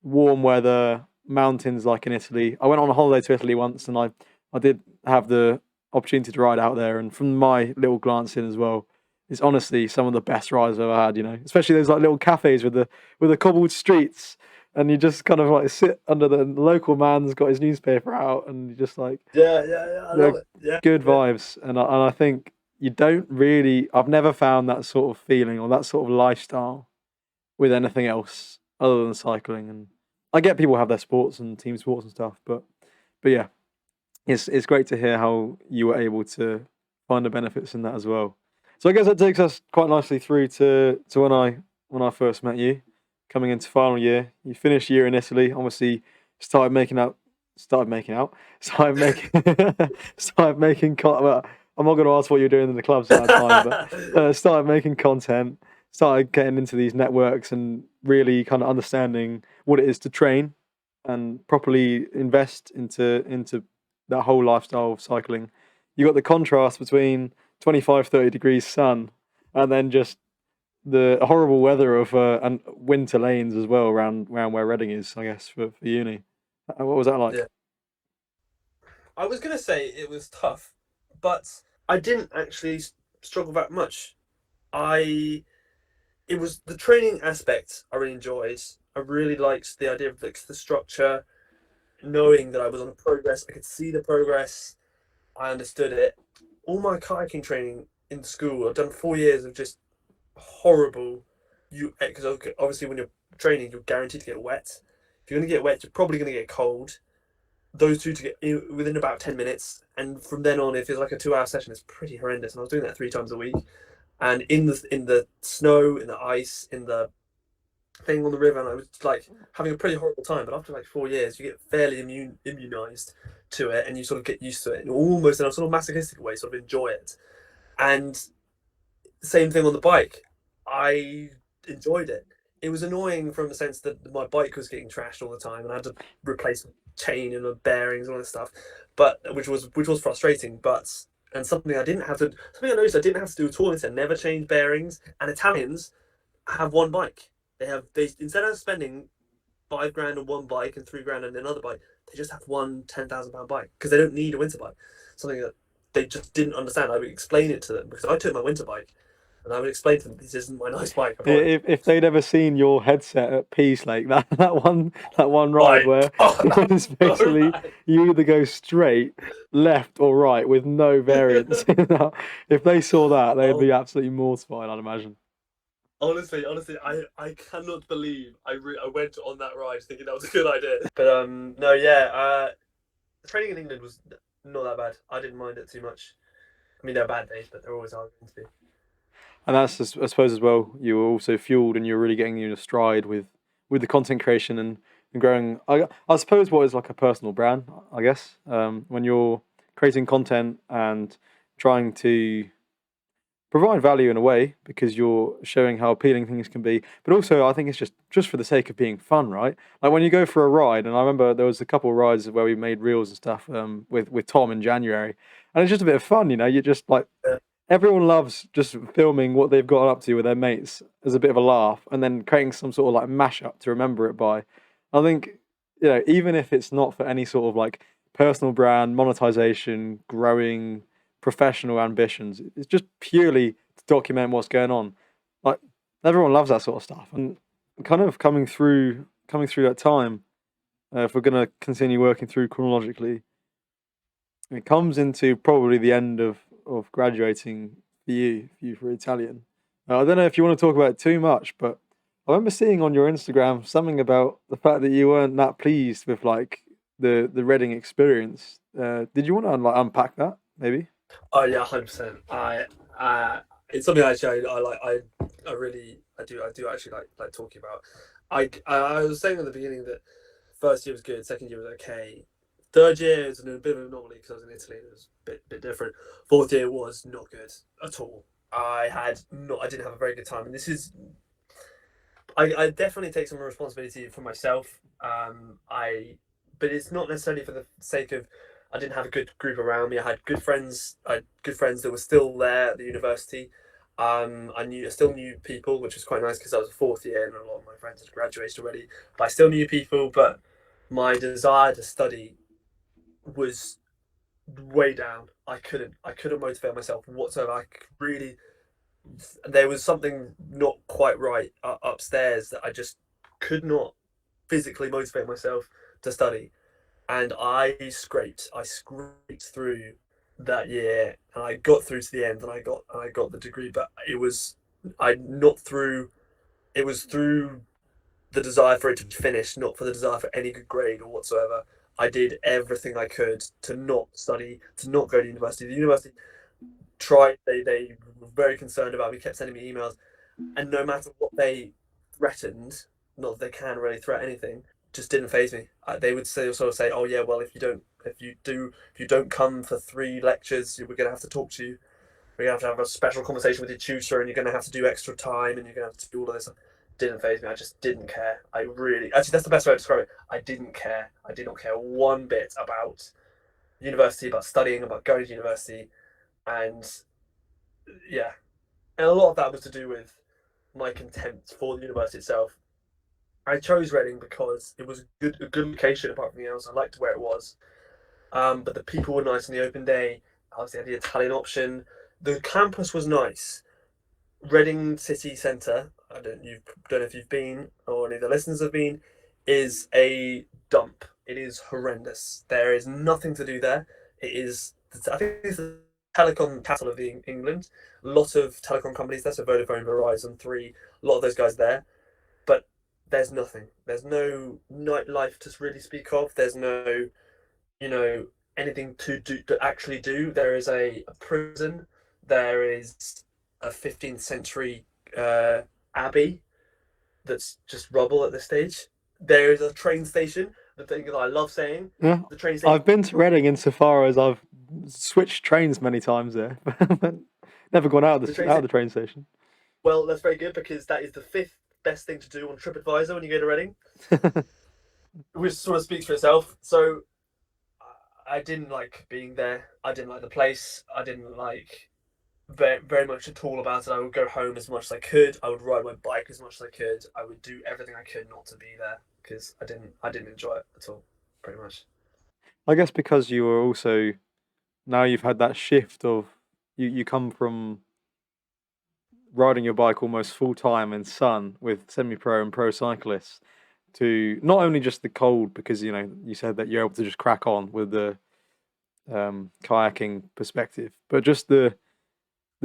warm weather mountains like in Italy, I went on a holiday to Italy once, and I did have the opportunity to ride out there. And from my little glance in as well, it's honestly some of the best rides I've ever had. Especially those like little cafes with the cobbled streets, and you just kind of like sit under the local man's got his newspaper out, and you just like Yeah. I love it. Yeah. good vibes. And I think you don't really. I've never found that sort of feeling or that sort of lifestyle with anything else other than cycling. And I get people have their sports and team sports and stuff, but yeah, it's great to hear how you were able to find the benefits in that as well. So I guess that takes us quite nicely through to when I first met you, coming into final year. You finished year in Italy, obviously started making started making started making well, I'm not going to ask what you're doing in the clubs at that time, but started making content, started getting into these networks and really kind of understanding what it is to train and properly invest into that whole lifestyle of cycling. You got the contrast between 25-30 degrees sun and then just the horrible weather of and winter lanes as well around where Reading is, I guess, for uni. What was that like? Yeah. I was gonna say it was tough, but I didn't actually struggle that much. It was the training aspect I really enjoyed. I really liked the idea of the structure, knowing that I was on a progress. I could see the progress. I understood it. All my kayaking training in school, I've done 4 years of just horrible. Because obviously when you're training, you're guaranteed to get wet. If you're going to get wet, you're probably going to get cold. Those two to get within about 10 minutes, and from then on, if it's like a 2-hour session, it's pretty horrendous. And I was doing that 3 times a week, and in the snow, in the ice, in the thing on the river, and I was like having a pretty horrible time. But after like 4 years, you get fairly immunized to it, and you sort of get used to it, and almost in a sort of masochistic way, sort of enjoy it. And same thing on the bike. I enjoyed it. It was annoying from the sense that my bike was getting trashed all the time, and I had to replace the chain and the bearings and all this stuff, but which was frustrating. But and something I noticed I didn't have to do at all. Is I never change bearings. And Italians have one bike. They instead of spending £5,000 on one bike and £3,000 on another bike, they just have one £10,000 bike because they don't need a winter bike. Something that they just didn't understand. I would explain it to them because I took my winter bike. And I would explain to them, this isn't my nice bike. If they'd ever seen your headset at Peace Lake, that one ride where it's basically you either go straight, left, or right with no variance. If they saw that, they'd be absolutely mortified, I'd imagine. Honestly, I cannot believe I went on that ride thinking that was a good idea. But no, yeah, training in England was not that bad. I didn't mind it too much. I mean, there are bad days, but they're always hard to be. And that's, I suppose, as well, you were also fueled and you're really getting in a stride with the content creation and growing. I suppose what is like a personal brand, I guess, when you're creating content and trying to provide value in a way because you're showing how appealing things can be. But also, I think it's just for the sake of being fun, right? Like when you go for a ride, and I remember there was a couple of rides where we made reels and stuff with Tom in January, and it's just a bit of fun, You're just like. Everyone loves just filming what they've got up to with their mates as a bit of a laugh and then creating some sort of like mashup to remember it by. I think, even if it's not for any sort of like personal brand, monetization, growing professional ambitions. It's just purely to document what's going on. Like everyone loves that sort of stuff, and kind of coming through that time. If we're going to continue working through chronologically, it comes into probably the end of graduating for you for Italian. I don't know if you want to talk about it too much, but I remember seeing on your Instagram something about the fact that you weren't that pleased with like the Reading experience. Did you want to like unpack that maybe? Oh yeah, 100%. It's something actually I like. I do actually like talking about. I was saying at the beginning that first year was good, second year was okay, third year was a bit of an anomaly because I was in Italy. It was a bit different. Fourth year was not good at all. I didn't have a very good time, and this is. I definitely take some responsibility for myself. But it's not necessarily for the sake of I didn't have a good group around me. I had good friends. I had good friends that were still there at the university. I still knew people, which was quite nice because I was a fourth year and a lot of my friends had graduated already. But I still knew people. But my desire to study was way down. I couldn't motivate myself whatsoever. There was something not quite right upstairs that I just could not physically motivate myself to study, and I scraped through that year, and I got through to the end, and I got the degree. But it was I not through. It was through the desire for it to finish, not for the desire for any good grade or whatsoever. I did everything I could to not study, to not go to university. The university tried. They were very concerned about me, kept sending me emails, and no matter what they threatened, not that they can really threaten anything, just didn't phase me. They would sort of say, "Oh yeah, well if you don't come for 3 lectures, we're gonna have to talk to you. We're gonna have a special conversation with your tutor, and you're gonna have to do extra time, and you're gonna have to do all of this." Didn't phase me. I just didn't care. Actually, that's the best way to describe it. I didn't care. I did not care one bit about university, about studying, about going to university, and yeah, and a lot of that was to do with my contempt for the university itself. I chose Reading because it was a good location apart from anything else. I liked where it was. But the people were nice on the open day. Obviously, I had the Italian option. The campus was nice. Reading city centre, I don't know if you've been or any of the listeners have been, is a dump. It is horrendous. There is nothing to do there. I think it's the telecom capital of England. A lot of telecom companies there, so Vodafone, Verizon, Three, a lot of those guys there. But there's nothing. There's no nightlife to really speak of. There's no, anything to actually do. There is a prison. There is a 15th century abbey that's just rubble at this stage. There is a train station. The thing that I love saying, Yeah, the train station. I've been to Reading insofar as I've switched trains many times there, but never gone out of the train station. Well, that's very good because that is the 5th best thing to do on TripAdvisor when you go to Reading, which sort of speaks for itself. So I didn't like being there. I didn't like the place. I didn't like very much at all about it. I would go home as much as I could. I would ride my bike as much as I could. I would do everything I could not to be there because I didn't enjoy it at all, pretty much. I guess because you were also now you've had that shift of you come from riding your bike almost full time in sun with semi-pro and pro cyclists to not only just the cold because you said that you're able to just crack on with the kayaking perspective, but just the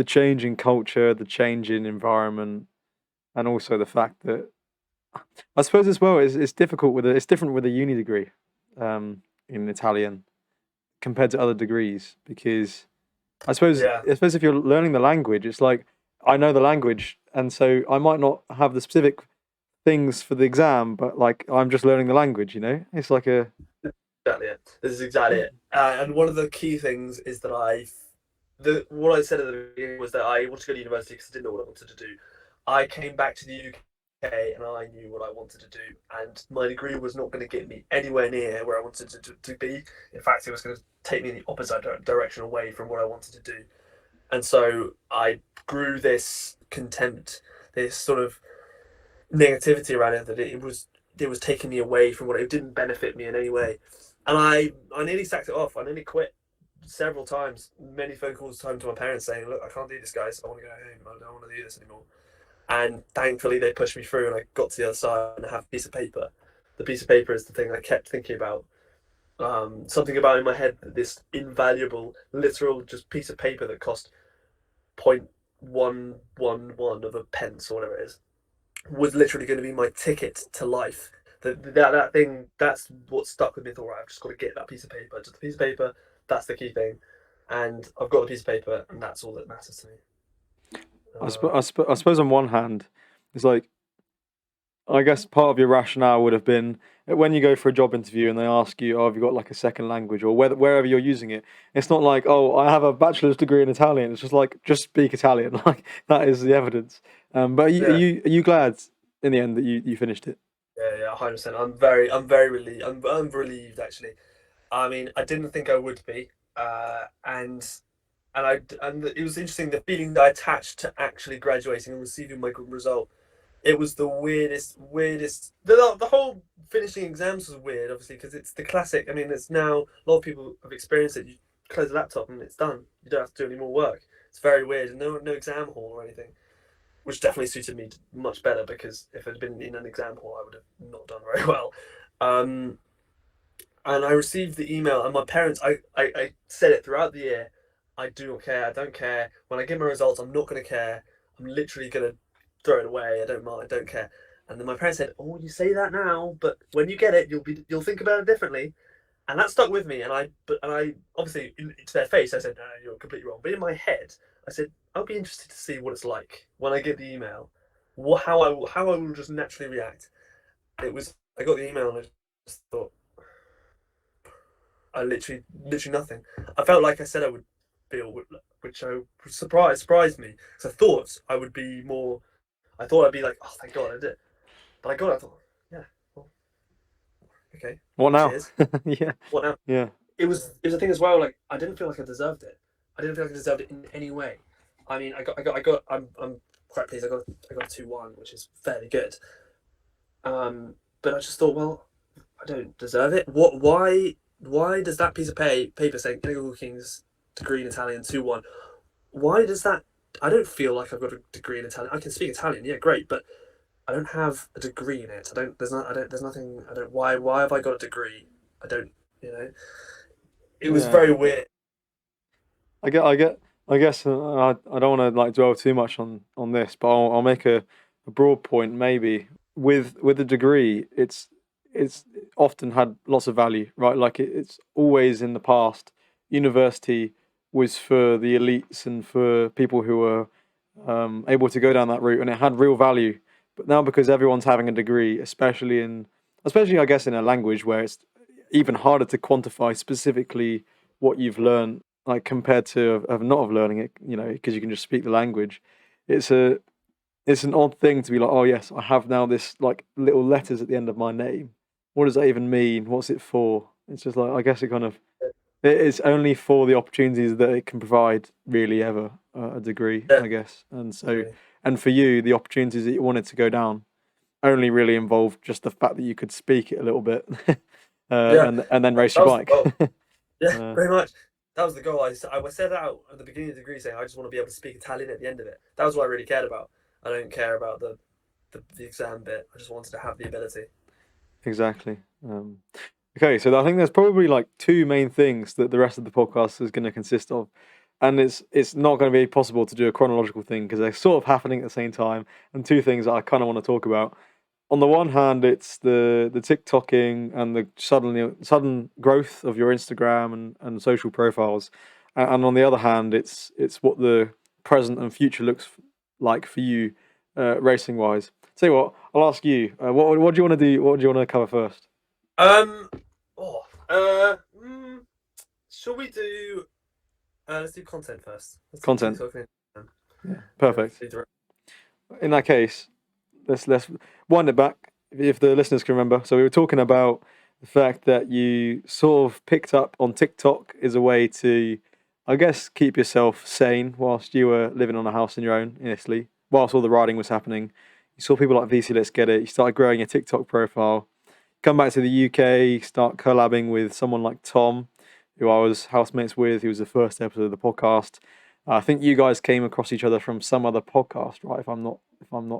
change in culture, the change in environment, and also the fact that I suppose as well it's difficult it's different with a uni degree in Italian compared to other degrees because I suppose if you're learning the language, it's like I know the language, and so I might not have the specific things for the exam, but like I'm just learning the language. It's like a exactly it. This is exactly it. And one of the key things is that what I said at the beginning was that I wanted to go to university because I didn't know what I wanted to do. I came back to the UK and I knew what I wanted to do, and my degree was not going to get me anywhere near where I wanted to be. In fact, it was going to take me in the opposite direction away from what I wanted to do. And so I grew this contempt, this sort of negativity around it, that it was taking me away from it didn't benefit me in any way. And I nearly sacked it off. I nearly quit several times, many phone calls time to my parents saying, "Look, I can't do this, guys. I want to go home. I don't want to do this anymore." And thankfully, they pushed me through, and I got to the other side and I have a piece of paper. The piece of paper is the thing I kept thinking about. Something about in my head that this invaluable, literal, just piece of paper that cost 0.111 of a pence or whatever it is, was literally going to be my ticket to life. That thing, that's what stuck with me. I thought, right, I've just got to get that piece of paper. Just a piece of paper, that's the key thing. And I've got the piece of paper, and that's all that matters to me. I suppose on one hand, it's like, I guess part of your rationale would have been when you go for a job interview and they ask you, "Oh, have you got like a second language?" or wherever you're using it. It's not like, "Oh, I have a bachelor's degree in Italian." It's just like, just speak Italian. Like that is the evidence. But Yeah. are you glad in the end that you finished it? Yeah, 100%. I'm very relieved. I'm relieved actually. I mean, I didn't think I would be, and it was interesting the feeling that I attached to actually graduating and receiving my good result. It was the weirdest. The whole finishing exams was weird, obviously, because it's the classic. I mean, it's now a lot of people have experienced it. You close the laptop and it's done. You don't have to do any more work. It's very weird, and no exam hall or anything, which definitely suited me much better because if I'd been in an exam hall, I would have not done very well. Um, and I received the email, and my parents, I said it throughout the year. I do not care. I don't care. When I get my results, I'm not going to care. I'm literally going to throw it away. I don't mind. I don't care. And then my parents said, "Oh, you say that now, but when you get it, you'll think about it differently." And that stuck with me. And I obviously to their face, I said, "No, you're completely wrong." But in my head, I said, "I'll be interested to see what it's like when I get the email, how I will just naturally react." I got the email and I just thought, I literally nothing. I felt like I said I would feel, which surprised me because I thought I would be more. I thought I'd be like, "Oh, thank God I did it," but I got it. I thought, yeah, well, okay, What now? cheers. Yeah, What now? yeah. It was a thing as well. Like I didn't feel like I deserved it. I didn't feel like I deserved it in any way. I mean, I'm quite pleased. I got 2-1, which is fairly good. But I just thought, well, I don't deserve it. Why does that piece of paper saying Inigo Hawkings degree in Italian 2-1? Why does that? I don't feel like I've got a degree in Italian. I can speak Italian, yeah, great, but I don't have a degree in it. I don't. There's not. I don't. There's nothing. I don't. Why have I got a degree? I don't. You know. It was Yeah. very weird. I guess I don't want to like dwell too much on this, but I'll make a broad point maybe. With a degree, it's often had lots of value, right? Like it's always in the past, university was for the elites and for people who were able to go down that route, and it had real value. But now because everyone's having a degree, especially I guess in a language where it's even harder to quantify specifically what you've learned, like compared to of not of learning it, because you can just speak the language. It's a it's an odd thing to be like, oh yes, I have now this like little letters at the end of my name. What does that even mean? What's it for? It's just like I guess it's only for the opportunities that it can provide, really, ever a degree, Yeah, I guess. And for you, the opportunities that you wanted to go down only really involved just the fact that you could speak it a little bit, yeah. and then race That your was the bike. goal. Yeah, uh, very much. That was the goal. I set out at the beginning of the degree saying I just want to be able to speak Italian at the end of it. That was what I really cared about. I don't care about the exam bit. I just wanted to have the ability. exactly. Okay, so I think there's probably like two main things that the rest of the podcast is going to consist of, and it's not going to be possible to do a chronological thing because they're sort of happening at the same time. And two things that I kind of want to talk about. On the one hand, it's the TikToking and the sudden growth of your Instagram and social profiles, and on the other hand, it's what the present and future looks like for you, racing wise. Tell you what, I'll ask you. What do you want to do? What do you want to cover first? Um. Oh. Shall we do? Let's do content first. Let's do Content. TikTok. Yeah, perfect. In that case, let's wind it back if the listeners can remember. So we were talking about the fact that you sort of picked up on TikTok as a way to, I guess, keep yourself sane whilst you were living on a house on your own in Italy, whilst all the riding was happening. You saw people like VC Let's Get It. You started growing your TikTok profile. Come back to the UK, start collabing with someone like Tom, who I was housemates with. He was the first episode of the podcast. I think you guys came across each other from some other podcast, right? If I'm not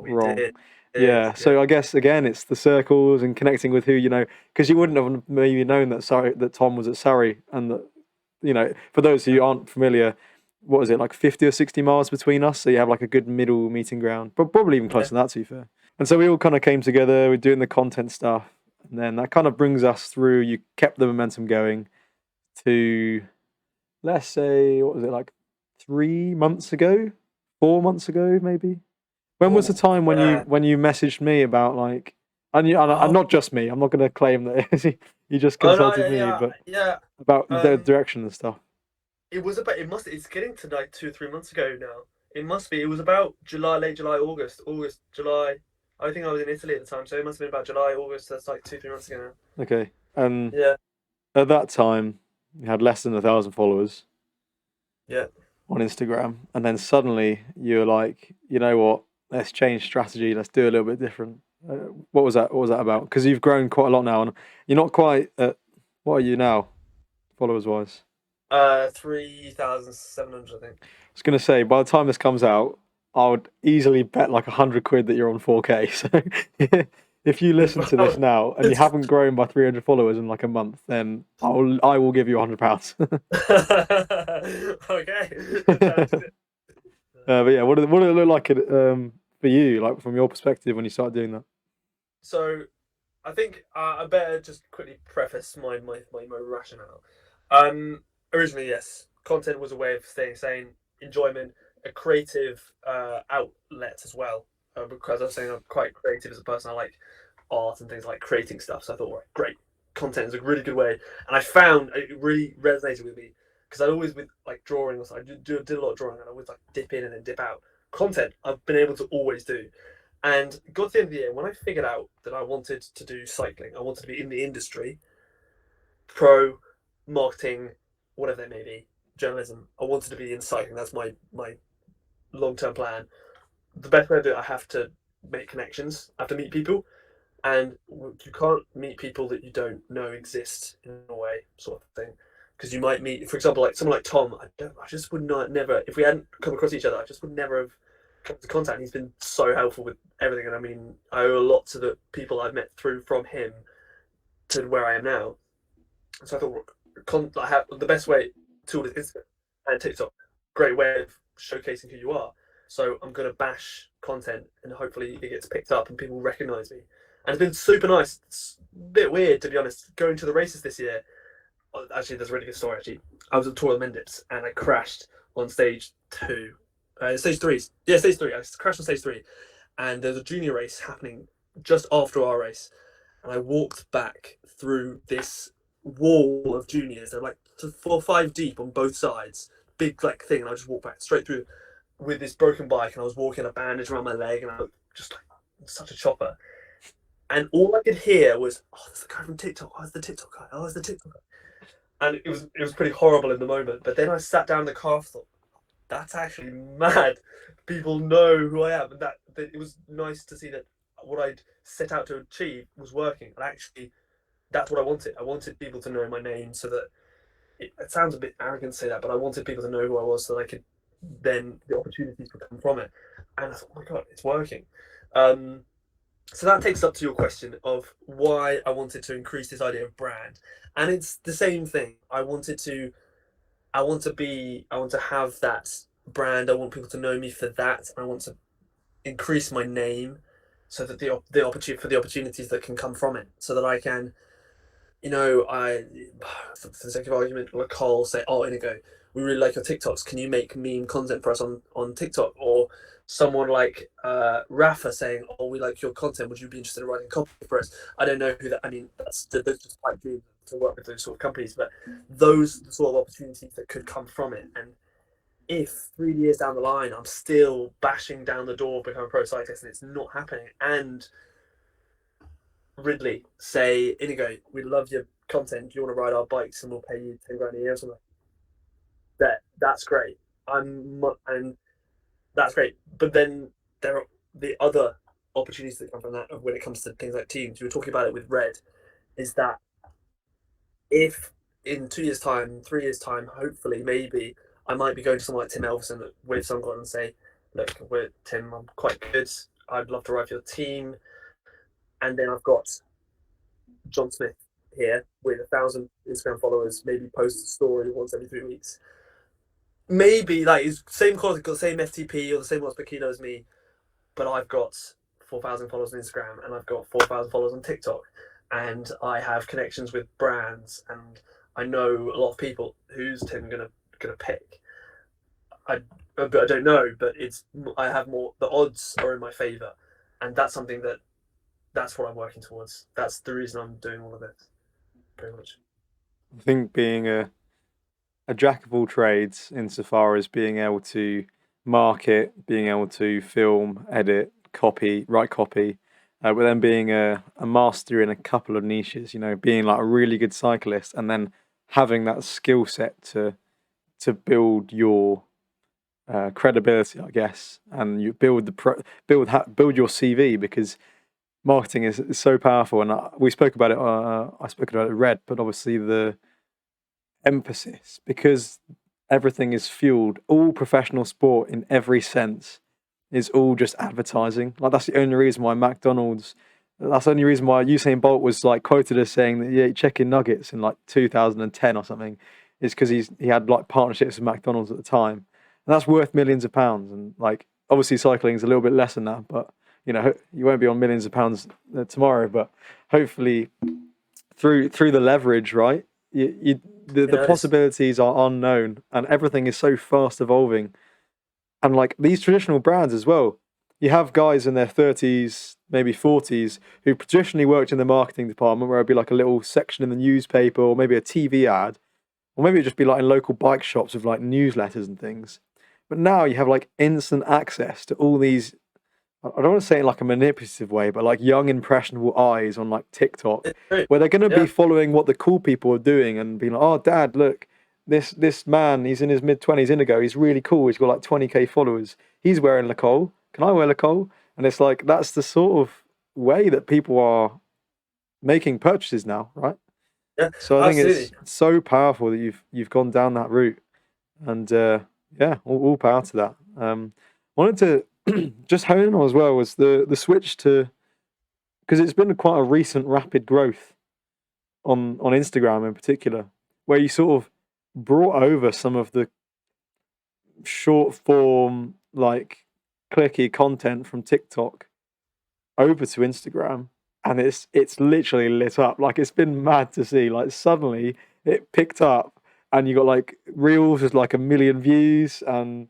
We wrong. did. Yeah. So I guess again, it's the circles and connecting with who you know, because you wouldn't have maybe known that Tom was at Surrey, and that for those who aren't familiar, what is it, like 50 or 60 miles between us? So you have like a good middle meeting ground, but probably even closer than that, to be fair. And so we all kind of came together. We're doing the content stuff, and then that kind of brings us through. You kept the momentum going to, let's say, what was it, like 3 months ago, 4 months ago, maybe. When was the time when you messaged me about like, and not just me. I'm not going to claim that you just consulted me, but about the direction and stuff. It's getting to like 2-3 months ago now. It must be. It was about July, late July, August, July. I think I was in Italy at the time, so it must have been about July, August. That's like 2-3 months ago now. Okay. Yeah. At that time, you had less than 1,000 followers. Yeah. On Instagram, and then suddenly you're like, you know what? Let's change strategy. Let's do a little bit different. What was that? What was that about? Because you've grown quite a lot now, and you're not quite at. What are you now, followers wise? 3,700, I think. I was gonna say, by the time this comes out, I would easily bet like 100 quid that you're on 4K. So if you listen to this now and you haven't grown by 300 followers in like a month, then I will give you £100. Okay. But yeah, what did it look like for you, like from your perspective when you started doing that? So, I think I better just quickly preface my rationale. Originally, yes, content was a way of staying sane, enjoyment, a creative outlet as well. Because I was saying I'm quite creative as a person. I like art and things like creating stuff. So I thought, right, great, content is a really good way. And I found it really resonated with me because I'd always with like drawing or something. I did a lot of drawing and I would like dip in and then dip out. Content I've been able to always do. And got to the end of the year when I figured out that I wanted to do cycling. I wanted to be in the industry, pro, marketing, whatever they may be, journalism. I wanted to be in cycling. That's my long-term plan. The best way to do it, I have to make connections. I have to meet people, and you can't meet people that you don't know exist in a way, sort of thing. Because you might meet, for example, like someone like Tom. I just would not never, if we hadn't come across each other, I just would never have come into contact. He's been so helpful with everything, and I mean, I owe a lot to the people I've met from him to where I am now. So I thought, I have the best way tool is Instagram and TikTok. Great way of showcasing who you are. So I'm going to bash content and hopefully it gets picked up and people recognize me. And it's been super nice. It's a bit weird, to be honest, going to the races this year. Actually, there's a really good story, actually. I was at Tour of the Mendips and I crashed on stage 2. Stage 3. Yeah, stage 3. I crashed on stage 3. And there's a junior race happening just after our race. And I walked back through this wall of juniors. They're like 4 or 5 deep on both sides. Big like thing. And I just walked back straight through with this broken bike, and I was walking a bandage around my leg, and I looked just like such a chopper. And all I could hear was, "Oh, that's the guy from TikTok. Oh, it's the TikTok guy. Oh, it's the TikTok guy." And it was pretty horrible in the moment. But then I sat down in the car and thought, "That's actually mad. People know who I am." And that it was nice to see that what I'd set out to achieve was working. And actually, that's what I wanted. I wanted people to know my name so that it sounds a bit arrogant to say that, but I wanted people to know who I was so that I could then the opportunities would come from it. And I thought, oh my god, it's working. So that takes up to your question of why I wanted to increase this idea of brand. And it's the same thing. I want to have that brand. I want people to know me for that. I want to increase my name so that the opportunities that can come from it, so that I can, for the sake of argument, or a call say, "Oh, Inigo, we really like your TikToks. Can you make meme content for us on TikTok?" Or someone like Rafa saying, "Oh, we like your content. Would you be interested in writing copy for us?" I don't know who that. I mean, that's just quite good to work with those sort of companies, but those are the sort of opportunities that could come from it. And if 3 years down the line, I'm still bashing down the door of becoming a pro cyclist and it's not happening, and Ridley say, "Inigo, we love your content. Do you want to ride our bikes and we'll pay you 10 grand a year or something?" That's great. And that's great. But then there are the other opportunities that come from that when it comes to things like teams. You were talking about it with Red, is that if in 2 years' time, 3 years' time, hopefully, maybe I might be going to someone like Tim Elverson with someone and say, look, Tim, I'm quite good. I'd love to ride for your team. And then I've got John Smith here with 1,000 Instagram followers, maybe post a story once every 3 weeks. Maybe like he's same quality, got the same FTP or the same what's Bikino as me, but I've got 4,000 followers on Instagram and I've got 4,000 followers on TikTok, and I have connections with brands, and I know a lot of people. Who's Tim gonna pick? But I don't know. But I have more. The odds are in my favor, and that's something that's what I'm working towards. That's the reason I'm doing all of this, pretty much. I think being a jack of all trades, insofar as being able to market, being able to film, edit, write copy, but then being a master in a couple of niches, being like a really good cyclist, and then having that skill set to build your credibility, I guess, and you build build your CV, because marketing is so powerful. And we spoke about it. I spoke about it at Red, but obviously the emphasis, because everything is fueled, all professional sport in every sense is all just advertising. Like that's the only reason why that's the only reason why Usain Bolt was like quoted as saying that he ate chicken nuggets in like 2010 or something, is because he had like partnerships with McDonald's at the time, and that's worth millions of pounds. And like obviously cycling is a little bit less than that, but you won't be on millions of pounds tomorrow, but hopefully through the leverage, right? The possibilities are unknown, and everything is so fast evolving. And like these traditional brands as well, you have guys in their 30s, maybe 40s, who traditionally worked in the marketing department, where it'd be like a little section in the newspaper, or maybe a TV ad, or maybe it'd just be like in local bike shops with like newsletters and things. But now you have like instant access to all these, I don't want to say it in like a manipulative way, but like young impressionable eyes on like TikTok, where they're going to be following what the cool people are doing and being like, oh dad, look, this man, he's in his mid-20s, Inigo, he's really cool, he's got like 20k followers, he's wearing Lacole, can I wear Lacole? And it's like that's the sort of way that people are making purchases now, right? Yeah, So I absolutely. think it's so powerful that you've gone down that route, and yeah, all power to that. Wanted to just hone on as well was the switch to, because it's been quite a recent rapid growth on Instagram in particular, where you sort of brought over some of the short form like clicky content from TikTok over to Instagram, and it's literally lit up. Like it's been mad to see. Like suddenly it picked up, and you got like reels with like 1 million views, and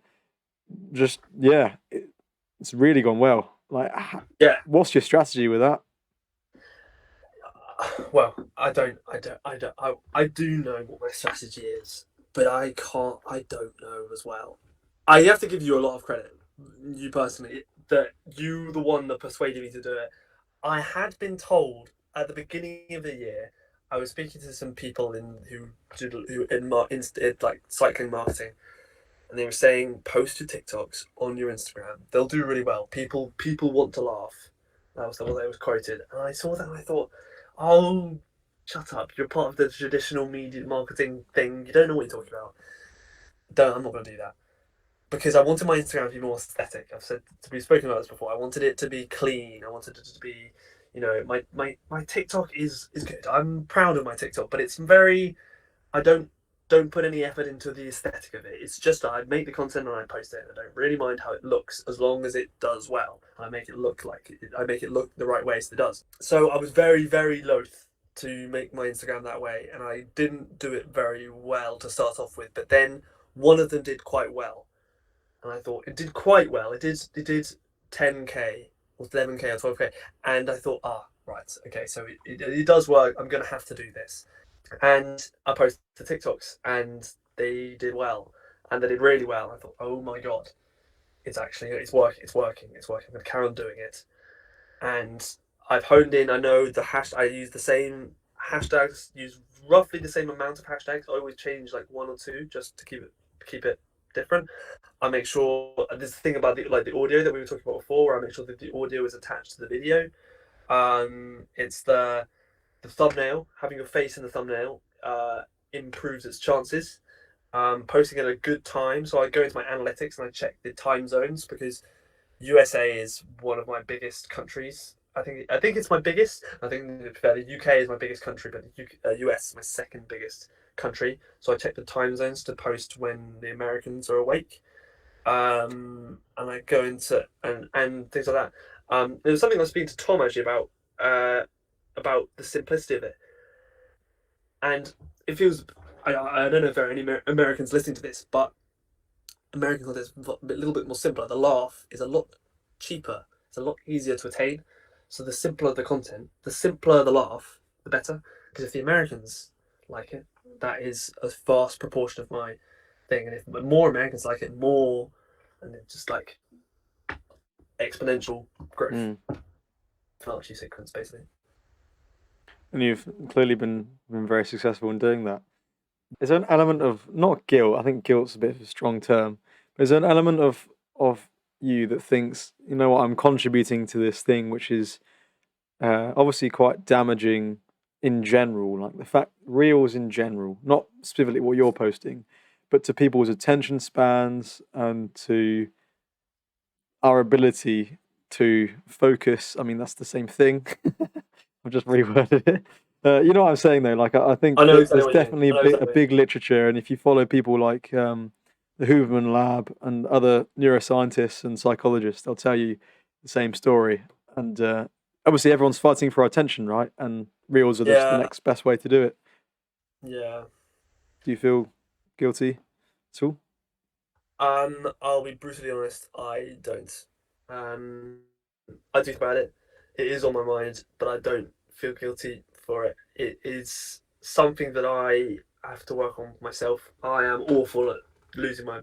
just it's really gone well. Like, what's your strategy with that? Well, I do know what my strategy is, but I don't know as well. I have to give you a lot of credit, you personally, that you the one that persuaded me to do it. I had been told at the beginning of the year, I was speaking to some people who in like cycling marketing, and they were saying post your TikToks on your Instagram. They'll do really well. People want to laugh. That was what they was quoted, and I saw that and I thought, oh, shut up! You're part of the traditional media marketing thing. You don't know what you're talking about. I'm not going to do that, because I wanted my Instagram to be more aesthetic. We've spoken about this before. I wanted it to be clean. I wanted it to be, my TikTok is good. I'm proud of my TikTok, but it's very, I don't put any effort into the aesthetic of it. It's just I make the content and I post it. And I don't really mind how it looks as long as it does well. I make it look the right way as it does. So I was very, very loath to make my Instagram that way, and I didn't do it very well to start off with. But then one of them did quite well, and I thought it did quite well. It did 10k or 11k or 12k, and I thought, right, okay, so it does work. I'm going to have to do this. And I posted the TikToks, and they did well, and they did really well. I thought, oh my god, it's working. I'm going to carry on doing it, and I've honed in. I know the I use the same hashtags, use roughly the same amount of hashtags. I always change like one or two just to keep it different. I make sure there's the thing about the audio that we were talking about before, where I make sure that the audio is attached to the video. It's the thumbnail, having your face in the thumbnail improves its chances. Posting at a good time, so I go into my analytics and I check the time zones, because USA is one of my biggest countries. I think it's my biggest. I think, to be fair, the UK is my biggest country, but the US is my second biggest country. So I check the time zones to post when the Americans are awake, and I go into and things like that. There was something I was speaking to Tom actually about the simplicity of it, and it feels. I don't know if there are any Americans listening to this, but American content is a little bit more simpler. The laugh is a lot cheaper. It's a lot easier to attain. So the simpler the content, the simpler the laugh, the better. Because if the Americans like it, that is a vast proportion of my thing. And if more Americans like it, more, and it's just like exponential growth. Technology sequence, basically. And you've clearly been very successful in doing that. Is there an element of, not guilt, I think guilt's a bit of a strong term, but is there an element of you that thinks, you know what, I'm contributing to this thing which is obviously quite damaging in general, like the fact, reels in general, not specifically what you're posting, but to people's attention spans and to our ability to focus. I mean, that's the same thing. I've just reworded it. You know what I'm saying though? Like I think I know exactly there's what you mean. definitely I know a exactly. big literature, and if you follow people like the Hooverman Lab and other neuroscientists and psychologists, they'll tell you the same story. And obviously, everyone's fighting for our attention, right? And reels are just the Yeah, next best way to do it. yeah. Do you feel guilty at all? I'll be brutally honest. I don't. I think about it. It is on my mind, but I don't feel guilty for it. It is something that I have to work on myself. I am awful at losing my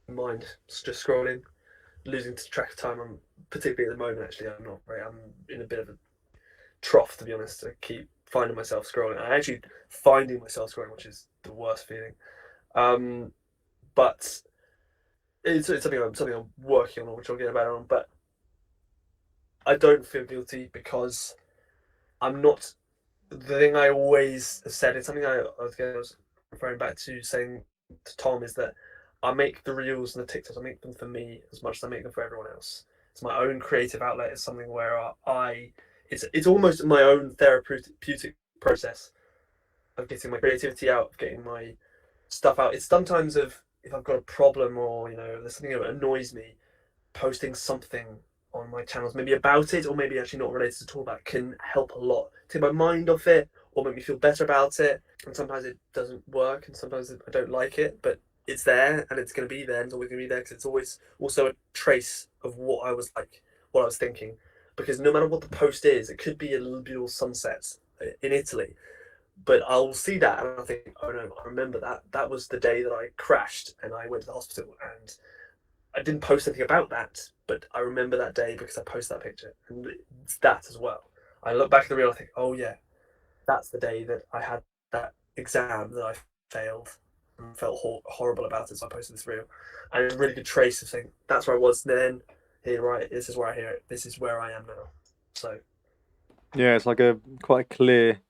mind, just scrolling, losing track of time. I'm particularly at the moment. Actually, I'm not very. I'm in a bit of a trough, to be honest. I keep finding myself scrolling. I actually finding myself scrolling, which is the worst feeling. But it's something I'm working on, which I'll get better on. But I don't feel guilty because I'm not. The thing I always said, it's something I was referring back to saying to Tom, is that I make the reels and the TikToks, I make them for me as much as I make them for everyone else. It's my own creative outlet. It's something where it's almost my own therapeutic process of getting my creativity out, of getting my stuff out. It's sometimes if I've got a problem, or there's something that annoys me, posting something on my channels, maybe about it, or maybe actually not related at all, that can help a lot. Take my mind off it, or make me feel better about it. And sometimes it doesn't work, and sometimes I don't like it, but it's there, and it's going to be there, and it's always going to be there, because it's always also a trace of what I was like, what I was thinking. Because no matter what the post is, it could be a little sunset in Italy, but I'll see that and I think, oh no, I remember that. That was the day that I crashed and I went to the hospital, and I didn't post anything about that, but I remember that day because I posted that picture, and it's that as well. I look back at the reel, I think, oh yeah, that's the day that I had that exam that I failed and felt horrible about it, so I posted this reel. And it's a really good trace of saying, that's where I was then, here, right, this is where I hear it, this is where I am now. So Yeah, it's like a quite clear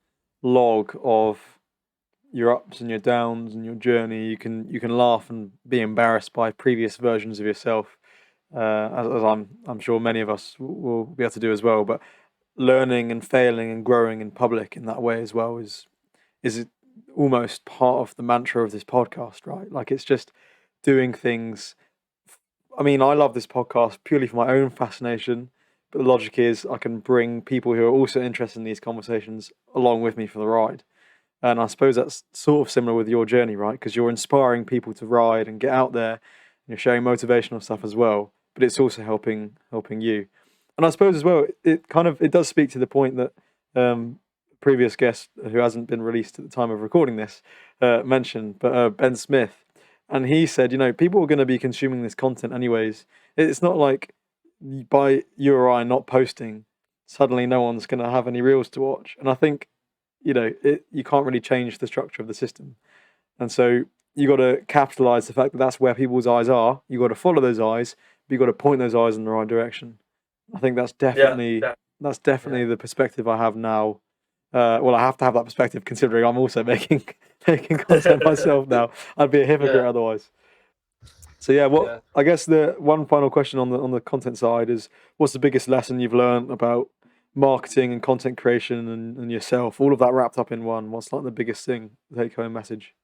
log of your ups and your downs and your journey. You can laugh and be embarrassed by previous versions of yourself, as I'm sure many of us will be able to do as well. But learning and failing and growing in public in that way as well is almost part of the mantra of this podcast, right? Like it's just doing things. I mean, I love this podcast purely for my own fascination, but the logic is I can bring people who are also interested in these conversations along with me for the ride. And I suppose that's sort of similar with your journey, right? Because you're inspiring people to ride and get out there, and you're sharing motivational stuff as well. But it's also helping you. And I suppose as well, it does speak to the point that previous guest who hasn't been released at the time of recording this mentioned, but Ben Smith, and he said, people are going to be consuming this content anyways. It's not like by you or I not posting, suddenly no one's going to have any reels to watch. And I think you can't really change the structure of the system. And so you got to capitalize the fact that that's where people's eyes are. You got to follow those eyes, but you got to point those eyes in the right direction. I think that's yeah, definitely yeah, the perspective I have now, Well, I have to have that perspective considering I'm also making content myself now. I'd be a hypocrite Yeah, otherwise. So yeah, what yeah. I guess the one final question on the content side is, what's the biggest lesson you've learned about marketing and content creation and yourself? All of that wrapped up in one. What's like the biggest thing, take home message?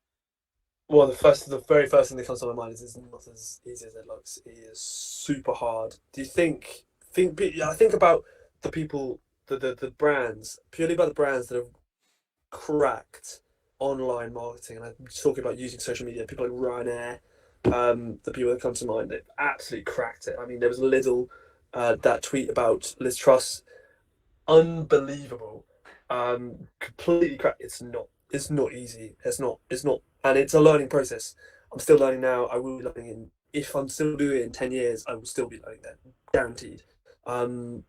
Well, the very first thing that comes to my mind is it's not as easy as it looks. It is super hard. Do you I think about the people, the brands, purely about the brands that have cracked online marketing, and I'm talking about using social media. People like Ryanair, the people that come to mind, they've absolutely cracked it. I mean, there was Lidl, that tweet about Liz Truss, unbelievable, completely cracked. It's not easy. It's not, and it's a learning process. I'm still learning now. I will be learning in. If I'm still doing it in 10 years, I will still be learning that, guaranteed. Um,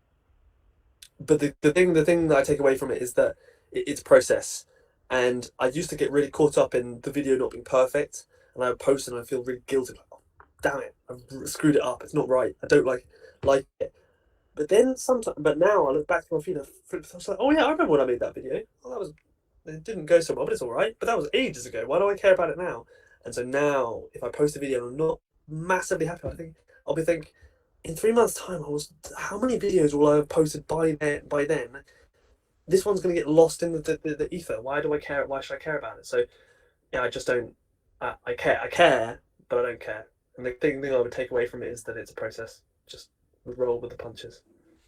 but the thing that I take away from it is that it's process. And I used to get really caught up in the video not being perfect, and I would post and I feel really guilty. Like, oh, damn it, I've screwed it up. It's not right. I don't like it. But then sometimes, but now I look back to my feed, I was like, oh yeah, I remember when I made that video. Well, it didn't go so well, but it's all right. But that was ages ago. Why do I care about it now? And so now, if I post a video and I'm not massively happy, I'll be thinking, in 3 months' time, how many videos will I have posted by then? This one's going to get lost in the ether. Why do I care? Why should I care about it? So yeah, I just don't. I care, but I don't care. And the thing I would take away from it is that it's a process. Just roll with the punches.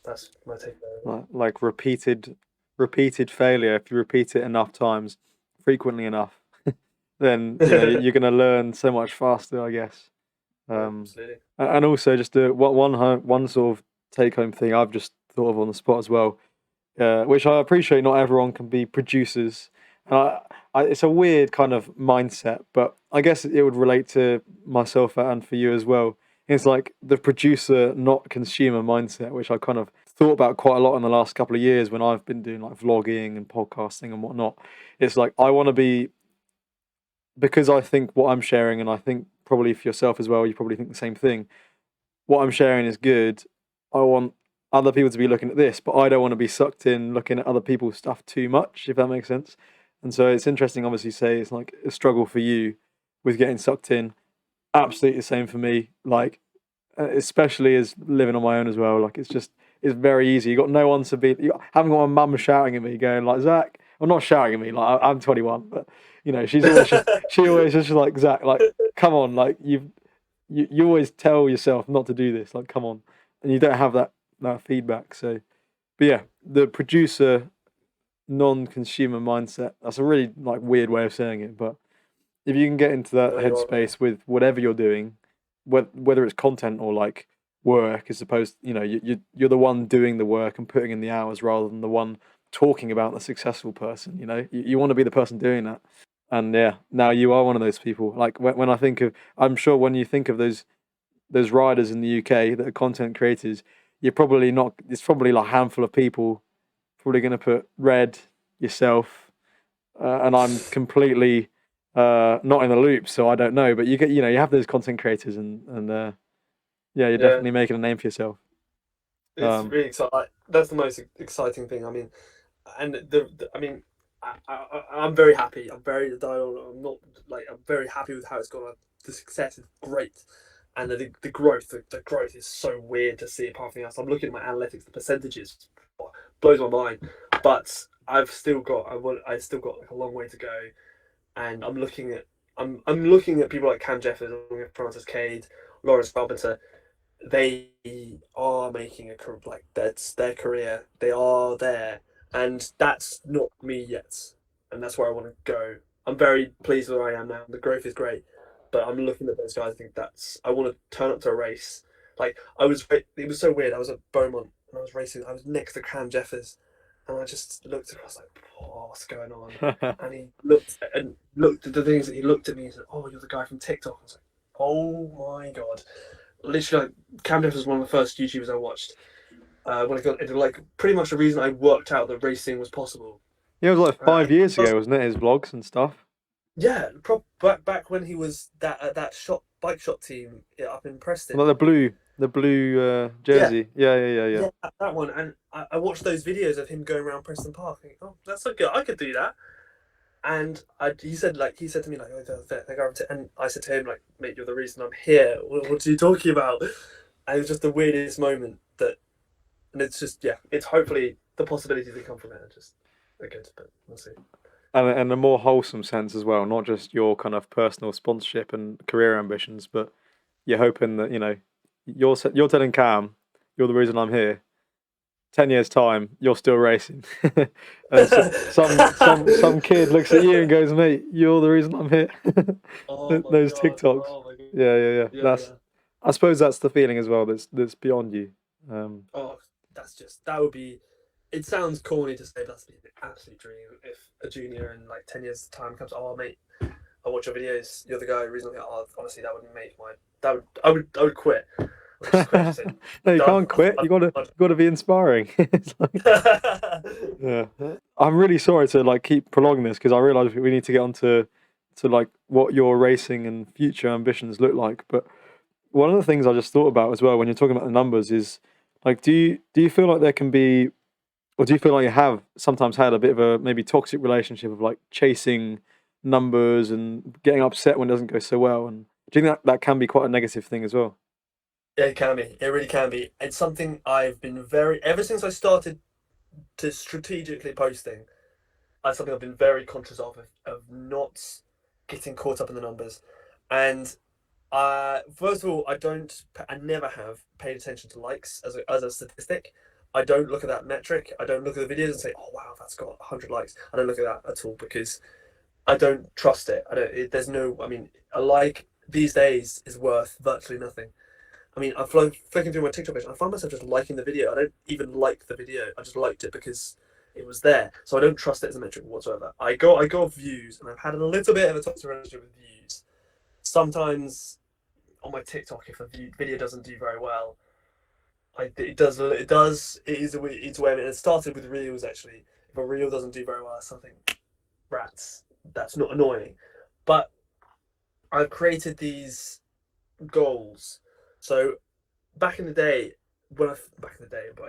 That's my takeaway. Like repeated failure. If you repeat it enough times, frequently enough, then you're going to learn so much faster, I guess. Absolutely. And also just one sort of take home thing I've just thought of on the spot as well, which I appreciate. Not everyone can be producers, and it's a weird kind of mindset, but I guess it would relate to myself and for you as well. It's like the producer, not consumer mindset, which I kind of thought about quite a lot in the last couple of years when I've been doing like vlogging and podcasting and whatnot. It's like I want to be, because I think what I'm sharing, and I think probably for yourself as well, you probably think the same thing. What I'm sharing is good. I want other people to be looking at this, but I don't want to be sucked in looking at other people's stuff too much, if that makes sense. And so it's interesting, obviously, say it's like a struggle for you with getting sucked in. Absolutely the same for me. Like, especially as living on my own as well. Like, it's very easy. You got no one to be. I haven't got my mum shouting at me, going like, Zach. Well, not shouting at me. Like I'm 21, but she always just like, Zach. Like, come on. Like you always tell yourself not to do this. Like, come on, and you don't have that feedback. So, but yeah, the producer non-consumer mindset. That's a really like weird way of saying it, but if you can get into that No, you're right. headspace with whatever you're doing, whether it's content or like work, as opposed, you're the one doing the work and putting in the hours rather than the one talking about the successful person. You want to be the person doing that, and yeah, now you are one of those people. Like when I think of, I'm sure when you think of those riders in the UK that are content creators, you're probably not. It's probably like a handful of people. Probably going to put Red, yourself, and I'm completely not in the loop, so I don't know. But you have those content creators, and yeah, you're Yeah, definitely making a name for yourself. it's Um, really exciting. That's the most exciting thing. I mean, and I mean, I'm very happy. I'm not like I'm very happy with how it's gone. The success is great, and the growth. The growth is so weird to see. Apart from else, I'm looking at my analytics. The percentages blows my mind. But I still got like a long way to go, and I'm looking at people like Cam Jeffers, Francis Cade, Lawrence Carpenter. They are making like that's their career. They are there, and that's not me yet, and that's where I want to go. I'm very pleased with where I am now. The growth is great, but I'm looking at those guys. I think I want to turn up to a race. Like it was so weird. I was at Beaumont and I was racing. I was next to Cam Jeffers, and I just looked across like, oh, what's going on? And he looked at the things that he looked at me and said, "Oh, you're the guy from TikTok." I was like, "Oh my god!" Literally, like, Cam Jeffers was one of the first YouTubers I watched. When I got into like pretty much the reason I worked out that racing was possible. yeah, it was like Uh, 5 years ago, wasn't it? His vlogs and stuff. back when he was that bike shop team up in Preston. Like the The blue jersey. Yeah. that one. And I watched those videos of him going around Preston Park. Thinking, oh, that's so good. I could do that. And he said to me like, oh, they're going to, and I said to him like, mate, you're the reason I'm here. What are you talking about? And it was just the weirdest moment and it's just it's hopefully the possibilities that come from it are just good, but we'll see. And a more wholesome sense as well, not just your kind of personal sponsorship and career ambitions, but you're hoping that you're telling Cam, you're the reason I'm here. 10 years time, you're still racing. And some kid looks at you and goes, mate, you're the reason I'm here. Those God. TikToks. Oh my God. Yeah. I suppose that's the feeling as well. That's beyond you. That would be. It sounds corny to say, but that's the absolute dream. If a junior in like 10 years' time comes, oh mate, I watch your videos. You're the guy who recently. Oh, honestly, that would make my. I would quit. No, you can't quit. You gotta be inspiring. Yeah. I'm really sorry to like keep prolonging this because I realise we need to get on to like what your racing and future ambitions look like. But one of the things I just thought about as well when you're talking about the numbers is like, do you feel like there can be, or do you feel like you have sometimes had a bit of a maybe toxic relationship of like chasing numbers and getting upset when it doesn't go so well? And do you think that can be quite a negative thing as well? Yeah, it can be. It really can be. It's something I've been ever since I started to strategically posting. That's something I've been very conscious of not getting caught up in the numbers. And first of all, I never have paid attention to likes as a statistic. I don't look at that metric. I don't look at the videos and say, oh wow, that's got 100 likes. I don't look at that at all because I don't trust it. A like these days is worth virtually nothing. I mean, I'm flicking through my TikTok page and I find myself just liking the video. I don't even like the video. I just liked it because it was there. So I don't trust it as a metric whatsoever. I go off views, and I've had a little bit of a toxic relationship with views. Sometimes on my TikTok, if a video doesn't do very well, it is a way. It started with reels actually. If a reel doesn't do very well, it's something rats. That's not annoying, but I've created these goals. So back in the day, about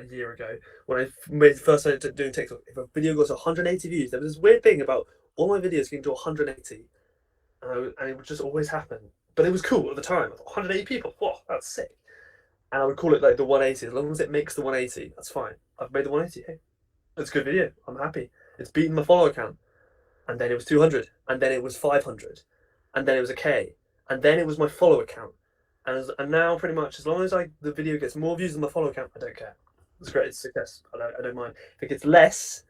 a year ago, when I first started doing TikTok, if a video got to 180 views, there was this weird thing about all my videos getting to 180, and it would just always happen. But it was cool at the time. I thought, 180 people, whoa, that's sick. And I would call it like the 180. As long as it makes the 180, that's fine. I've made the 180. Hey, that's a good video. I'm happy. It's beaten my follower count. And then it was 200, and then it was 500, and then it was a K, and then it was my follower count. And now pretty much as long as the video gets more views than my follow count, I don't care. It's great, it's success. I don't mind. If it gets less,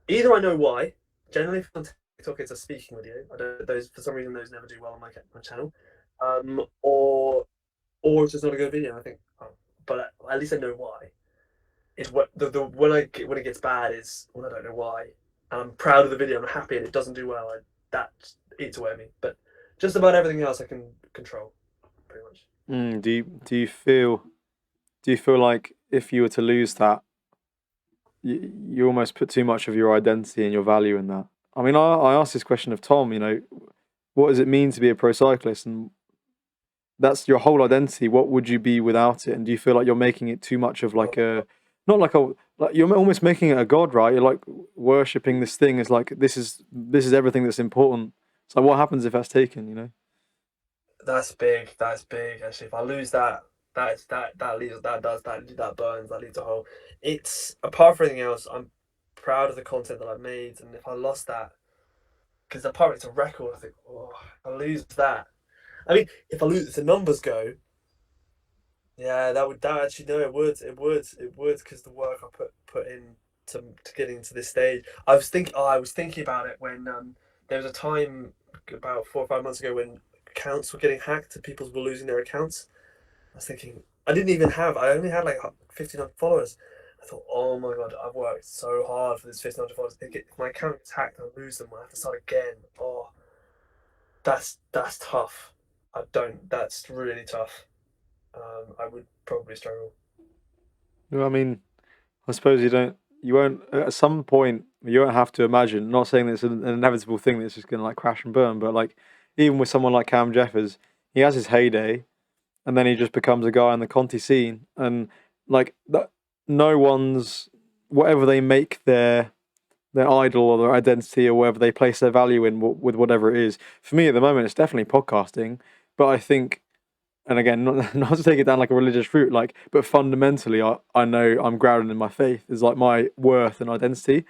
either I know why. Generally on TikTok it's a speaking video. For some reason those never do well on my channel. Or it's just not a good video. I think, but at least I know why. It's when it gets bad is when I don't know why. And I'm proud of the video. I'm happy, and it doesn't do well. That eats away at me. But just about everything else I can control. Pretty much. Do you feel like if you were to lose that, you almost put too much of your identity and your value in that? I mean, I asked this question of Tom. What does it mean to be a pro cyclist, and that's your whole identity. What would you be without it? And do you feel like you're making it too much of like you're almost making it a god, right? You're like worshipping this thing as like this is everything that's important. So what happens if that's taken? That's big. Actually, if I lose that burns. That leaves a hole. It's apart from anything else. I'm proud of the content that I've made, and if I lost that, because apart it's a record, I think, oh, if I lose that. I mean, if the numbers go. Yeah, it would because the work I put in to getting to this stage. I was thinking about it when there was a time about 4 or 5 months ago when accounts were getting hacked and people were losing their accounts. I was thinking, I only had like 1,500 followers. I thought, oh my God, I've worked so hard for this 1,500 followers. If my account gets hacked and I lose them, I have to start again. Oh, that's tough. That's really tough. I would probably struggle. Well, I mean, I suppose you won't, at some point, you won't have to imagine, not saying that it's an inevitable thing that's just going to like crash and burn, but like, even with someone like Cam Jeffers, he has his heyday, and then he just becomes a guy in the Conti scene, and like that, no one's whatever they make their idol or their identity or wherever they place their value in with whatever it is. For me at the moment, it's definitely podcasting, but I think, and again, not to take it down like a religious route, like, but fundamentally, I know I'm grounded in my faith is like my worth and identity,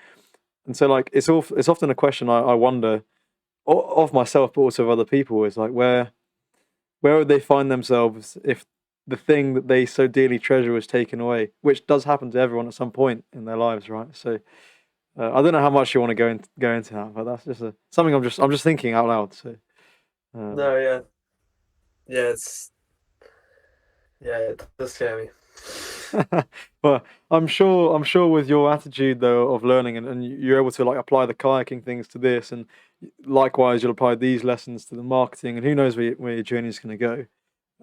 and so like it's often a question I wonder of myself, but also of other people, is like where would they find themselves if the thing that they so dearly treasure was taken away, which does happen to everyone at some point in their lives, right? So I don't know how much you want to go into that, but that's just something I'm just thinking out loud. So No, yeah, yeah, it does scare me. but I'm sure with your attitude though of learning and you're able to like apply the kayaking things to this, and likewise you'll apply these lessons to the marketing, and who knows where your journey is going to go.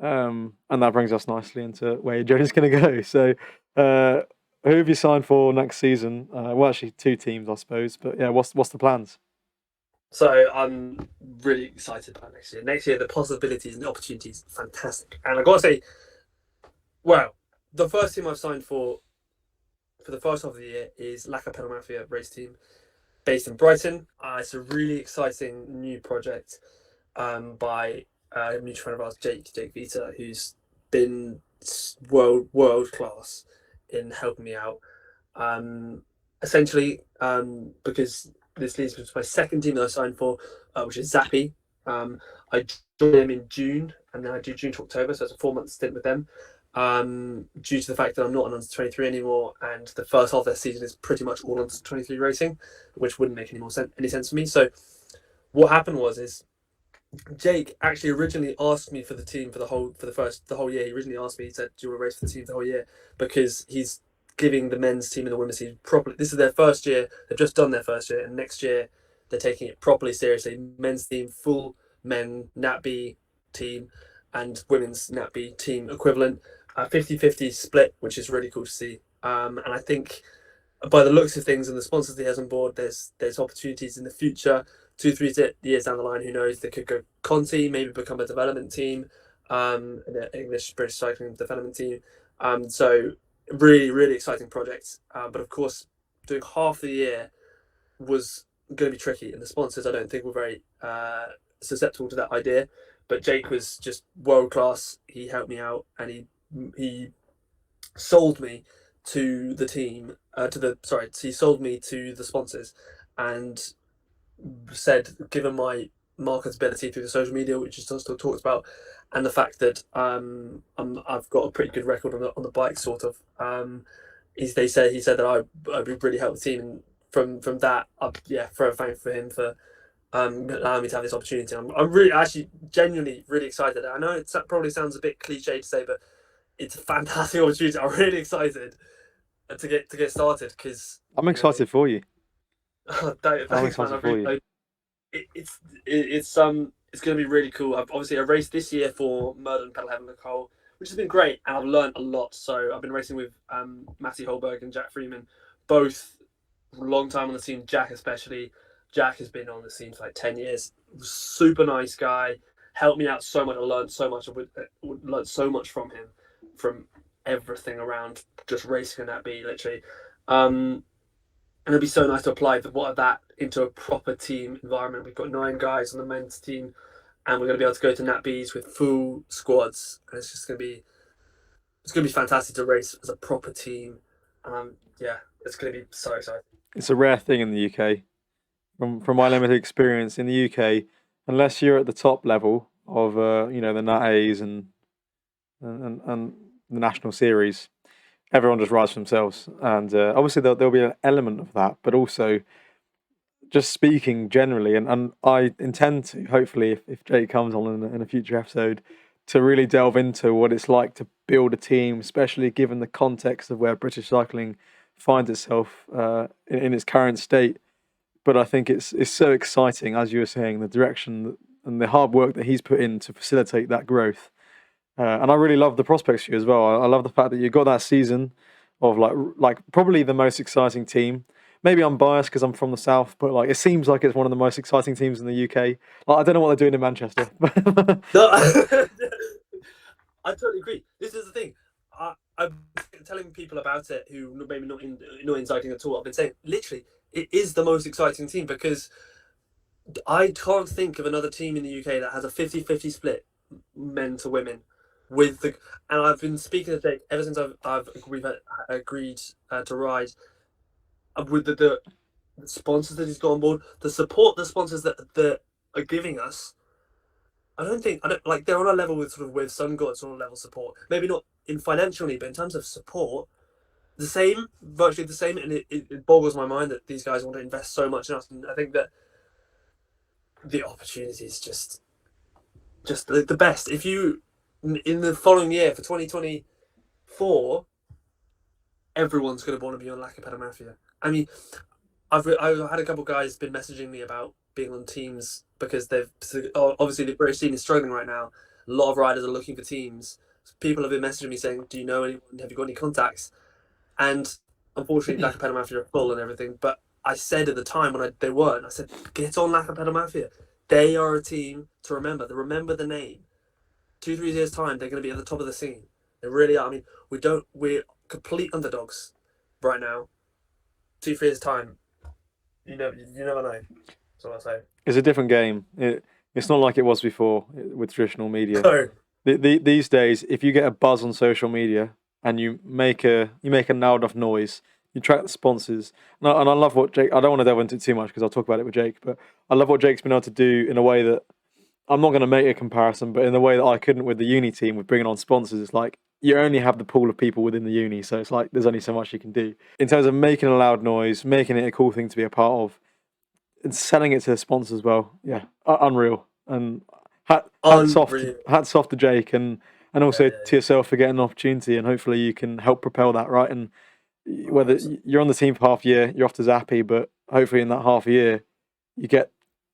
And that brings us nicely into where your journey is going to go. So who have you signed for next season? Well, actually, two teams, I suppose. But yeah, what's the plans? So I'm really excited about next year. Next year, the possibilities and the opportunities, fantastic. And I've got to say, well, the first team I've signed for the first half of the year is La Capella Mafia race team, based in Brighton. It's a really exciting new project by a mutual friend of ours, Jake Vita, who's been world class in helping me out. Essentially, because this leads me to my second team that I signed for, which is Zappy. I joined them in June, and now I do June to October, so it's a 4-month stint with them. Due to the fact that I'm not an under 23 anymore, and the first half of their season is pretty much all under 23 racing, which wouldn't make any sense for me. So what happened is Jake actually originally asked me for the team for the whole year. He originally asked me, he said, "Do you want to race for the team for the whole year?" Because he's giving the men's team and the women's team properly. This is their first year. They've just done their first year, and next year they're taking it properly seriously. Men's team, full men NatB team, and women's NatB team equivalent. 50-50 split, which is really cool to see. And I think by the looks of things and the sponsors he has on board, there's opportunities in the future. 2-3 years down the line, who knows? They could go Conti, maybe become a development team, the English British cycling development team. So really, really exciting project. But of course, doing half the year was going to be tricky, and the sponsors I don't think were very susceptible to that idea. But Jake was just world class. He helped me out, and he sold me to the team. He sold me to the sponsors, and said, given my marketability through the social media, which is still talked about, and the fact that I've got a pretty good record on the bike, sort of. He said that I would really help the team, and from that, throw a thank for him for allowing me to have this opportunity. I'm really, actually, genuinely really excited. I know it probably sounds a bit cliche to say, but it's a fantastic opportunity. I'm really excited to get started, because I'm excited for you. Thanks, I'm excited for you. It's going to be really cool. I raced this year for Murder and Pedal Heaven Nicole, which has been great, and I've learned a lot. So I've been racing with Matty Holberg and Jack Freeman, both long time on the team. Jack especially. Jack has been on the scene for like 10 years. Super nice guy. Helped me out so much. I learned so much. Learned so much from him, from everything around just racing and that literally. And it'd be so nice to apply that into a proper team environment. We've got 9 guys on the men's team, and we're going to be able to go to NatBs with full squads. And it's just going to be fantastic to race as a proper team. It's going to be so exciting. It's a rare thing in the UK. From my limited experience in the UK, unless you're at the top level of the Nat A's and the national series, everyone just rides for themselves, and obviously there'll be an element of that, but also just speaking generally, and I intend to, hopefully, if Jake comes on in a future episode, to really delve into what it's like to build a team, especially given the context of where British cycling finds itself in its current state. But I think it's so exciting, as you were saying, the direction and the hard work that he's put in to facilitate that growth. And I really love the prospects for you as well. I love the fact that you got that season of like probably the most exciting team. Maybe I'm biased because I'm from the south, but like it seems like it's one of the most exciting teams in the UK. Like, I don't know what they're doing in Manchester. I totally agree. This is the thing. I'm telling people about it who maybe not exciting at all. I've been saying literally it is the most exciting team because I can't think of another team in the UK that has a 50-50 split, men to women, with the. And I've been speaking to Jake ever since we've agreed to ride with the sponsors that he's got on board, the support the sponsors that are giving us. I don't like they're on a level with sort of with Sun God sort of level support. Maybe not in financially, but in terms of support, the same, virtually the same. And it boggles my mind that these guys want to invest so much in us. And I think that the opportunity is just the best. If you in the following year for 2024, everyone's going to want to be on Lacapella Mafia. I mean, I've had a couple of guys been messaging me about being on teams because they've obviously the British scene is struggling right now. A lot of riders are looking for teams. People have been messaging me saying, "Do you know anyone? Have you got any contacts?" And unfortunately, Lacapella Mafia are full and everything. But I said at the time when they weren't, I said, "Get on Lacapella Mafia. They are a team to remember. They remember the name. 2-3 years time, they're going to be at the top of the scene. They really are. I mean, we're complete underdogs right now. 2-3 years time, you never know. That's what I say. It's a different game. It's not like it was before with traditional media. No. These days, if you get a buzz on social media and you make a loud enough noise, you attract the sponsors. And I love what Jake. I don't want to delve into it too much because I'll talk about it with Jake. But I love what Jake's been able to do in a way that I'm not going to make a comparison, but in the way that I couldn't with the uni team with bringing on sponsors. It's like you only have the pool of people within the uni, so it's like there's only so much you can do in terms of making a loud noise, making it a cool thing to be a part of, and selling it to the sponsors as well. Yeah, unreal. And hats off to Jake and also to yourself for getting an opportunity, and hopefully you can help propel that, right? And whether you're on the team for half a year, you're off to Zappy, but hopefully in that half a year you get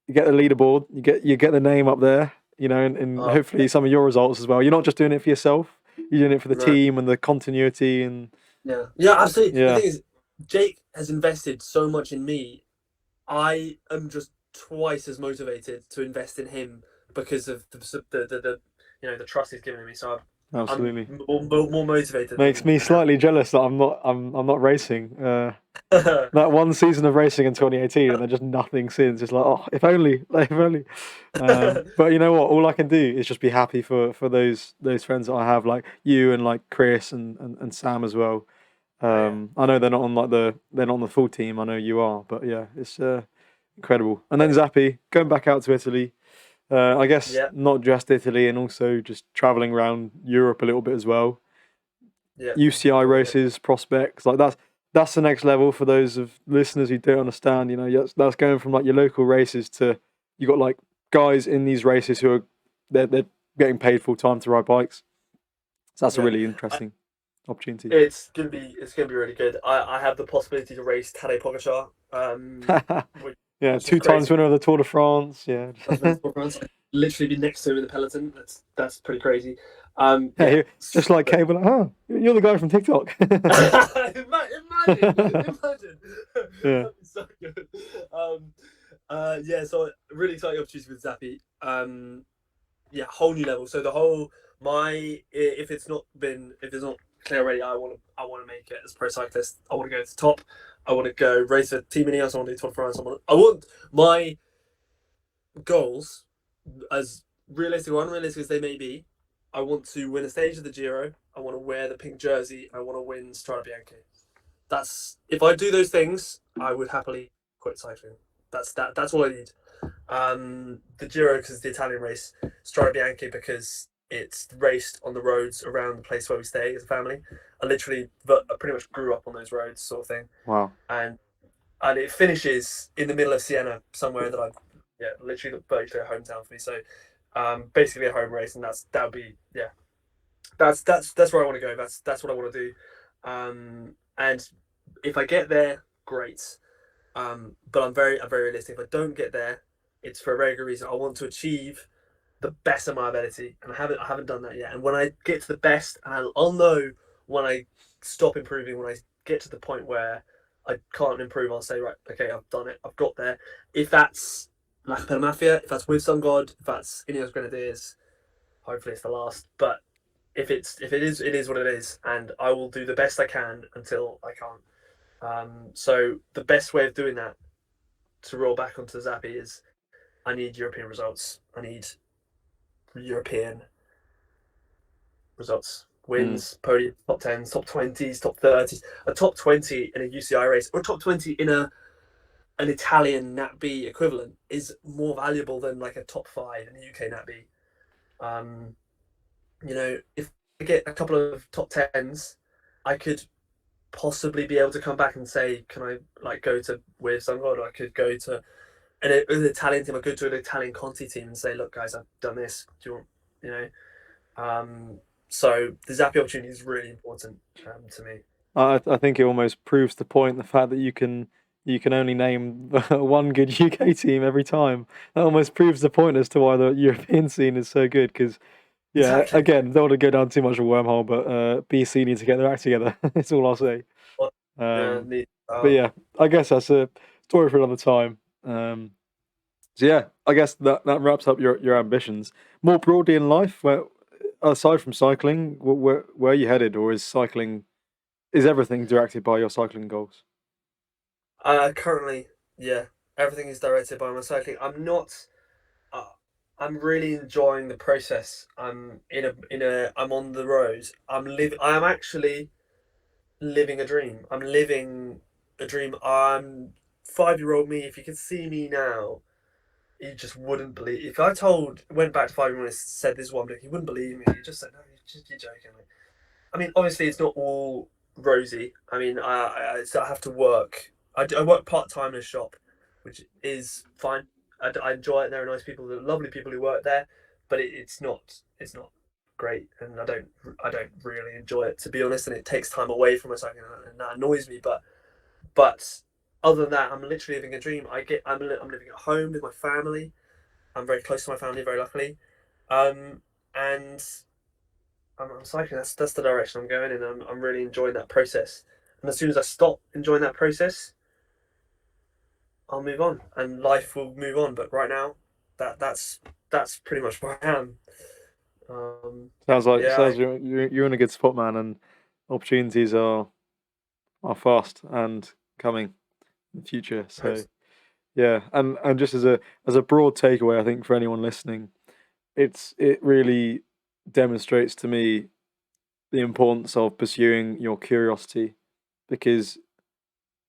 the leaderboard, you get the name up there, and hopefully some of your results as well. You're not just doing it for yourself, you're doing it for the team and the continuity and yeah, absolutely. The thing is, Jake has invested so much in me. I am just twice as motivated to invest in him because of the trust he's given me. So absolutely, I'm more motivated. Makes me slightly jealous that I'm not racing. That one season of racing in 2018 and then just nothing since. It's like, oh, if only. But you know what? All I can do is just be happy for those friends that I have, like you and like Chris and Sam as well. I know they're not on the full team. I know you are, but yeah, it's incredible. And then Zappy going back out to Italy. I guess not just Italy, and also just traveling around Europe a little bit as well. Yeah. UCI races, prospects, like that's the next level for those of listeners who don't understand. That's going from like your local races to you got like guys in these races who are they're getting paid full time to ride bikes. So that's a really interesting opportunity. It's gonna be really good. I have the possibility to race Tadej Pogacar. Yeah, 2 times winner of the Tour de France. Yeah, literally be next to him in the peloton. That's pretty crazy. Just like Cable. You're the guy from TikTok. Imagine. Yeah. So good. So really exciting opportunity with Zappy. Whole new level. So the whole if it's not clear already, I want to make it as a pro cyclist. I want to go to the top. I want to go race for Team Ineos. I want to do Tour de France. I want my goals, as realistic or unrealistic as they may be. I want to win a stage of the Giro. I want to wear the pink jersey. I want to win Strade Bianche. If I do those things, I would happily quit cycling. That's all I need. The Giro because it's the Italian race. Strade Bianche because it's raced on the roads around the place where we stay as a family. I pretty much grew up on those roads, sort of thing. Wow. And it finishes in the middle of Siena, somewhere that literally virtually a hometown for me. So, basically a home race, and that's where I want to go. That's what I want to do. And if I get there, great. But I'm very realistic. If I don't get there, it's for a very good reason. I want to achieve the best of my ability, and I haven't done that yet. And when I get to the best, and I'll know when I stop improving. When I get to the point where I can't improve, I'll say, right, okay, I've done it. I've got there. If that's Lacapella Mafia, if that's with Sun God, if that's Ineos Grenadiers, hopefully it's the last. But if it is, it is what it is, and I will do the best I can until I can't. So the best way of doing that, to roll back onto Zappy, is I need European results. I need European results. Wins, podium, top 10s, top 20s, top 30s. A top 20 in a UCI race or a top 20 in an Italian Nat B equivalent is more valuable than like a top 5 in the UK Nat B. If I get a couple of top 10s, I could possibly be able to come back and say, can I like go to with some god? I could go to an Italian team. I could go to an Italian Conti team and say, look, guys, I've done this. Do you want, So the Zappy opportunity is really important to me. I think it almost proves the point, the fact that you can only name one good UK team every time. That almost proves the point as to why the European scene is so good. Because Exactly. again, don't want to go down too much of a wormhole, but BC need to get their act together. That's all I'll say. But yeah, I guess that's a story for another time. So yeah, I guess that wraps up your ambitions. More broadly in life, where aside from cycling, where are you headed, or is everything directed by your cycling goals? Currently, yeah, everything is directed by my cycling. I'm really enjoying the process. I'm I'm on the road. I am actually living a dream. I'm living a dream. I'm 5-year-old me. If you could see me now, you just wouldn't believe. If I went back to 5-year-old and said this is what I'm doing, you wouldn't believe me. You just said, no, you're joking. I mean, obviously, it's not all rosy. I mean, I have to work. I work part-time in a shop, which is fine. I enjoy it. There are nice people, lovely people who work there, but it's not great, and I don't really enjoy it, to be honest. And it takes time away from us, and that annoys me. But other than that, I'm literally living a dream. I'm living at home with my family. I'm very close to my family, very luckily, and I'm cycling. That's the direction I'm going in. I'm really enjoying that process. And as soon as I stop enjoying that process, I'll move on, and life will move on. But right now, that's pretty much where I am. Sounds you're in a good spot, man, and opportunities are fast and coming in the future. So yeah, and just as a broad takeaway, I think for anyone listening, it really demonstrates to me the importance of pursuing your curiosity, because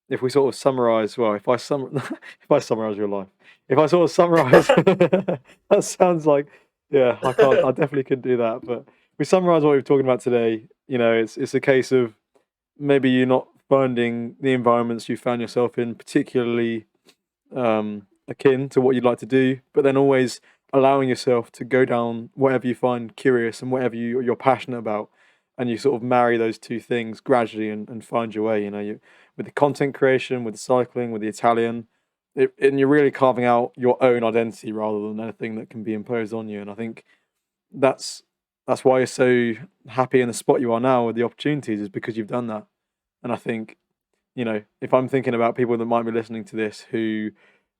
if we sort of summarize, well, if I summarize your life, if I sort of summarize, that sounds like, yeah, I definitely couldn't do that. But if we summarize what we're talking about today, it's a case of maybe you're not finding the environments you found yourself in particularly akin to what you'd like to do, but then always allowing yourself to go down whatever you find curious and whatever you're passionate about, and you sort of marry those two things gradually and find your way. With the content creation, with the cycling, with the Italian, and you're really carving out your own identity rather than anything that can be imposed on you. And I think that's why you're so happy in the spot you are now with the opportunities, is because you've done that. And I think, if I'm thinking about people that might be listening to this who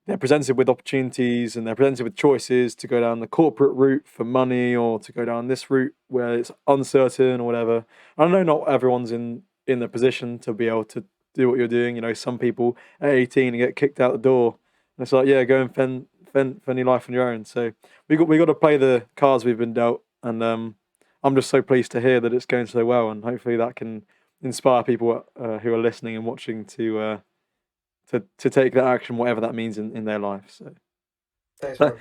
they're presented with opportunities and they're presented with choices to go down the corporate route for money or to go down this route where it's uncertain or whatever. I know not everyone's in the position to be able to do what you're doing. Some people at 18 get kicked out the door, and it's like, yeah, go and fend your life on your own. So we got to play the cards we've been dealt, and I'm just so pleased to hear that it's going so well, and hopefully that can inspire people who are listening and watching to take that action, whatever that means in their life. So thanks, man.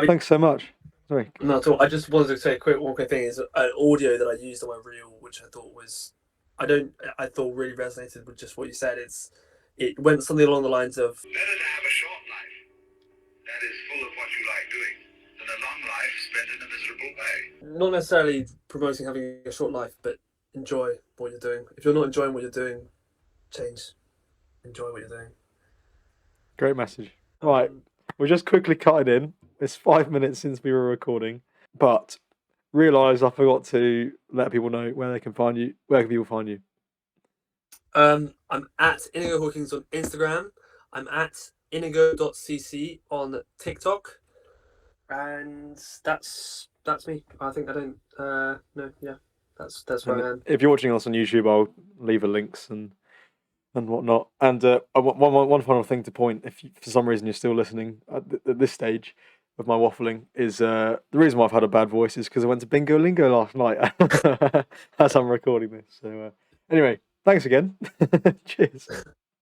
Thanks so much. Sorry. No, at all. I just wanted to say one quick thing is an audio that I used on my reel, which I thought really resonated with just what you said. It went something along the lines of, Better to have a short life that is full of what you like doing than a long life spent in a miserable way. not necessarily promoting having a short life, but enjoy what you're doing. If you're not enjoying what you're doing, change. Enjoy what you're doing. Great message. Right, we'll just quickly cut it in. It's 5 minutes since we were recording, but realised I forgot to let people know where they can find you. Where can people find you? I'm at Inigo Hawkings on Instagram. I'm at inigo.cc on TikTok, and that's me. I think I don't. No, yeah. That's where I am. If you're watching us on YouTube, I'll leave a links and whatnot. And one final thing to point, if for some reason you're still listening at this stage of my waffling, is the reason why I've had a bad voice is because I went to Bingo Lingo last night as I'm recording this. So anyway, thanks again. Cheers.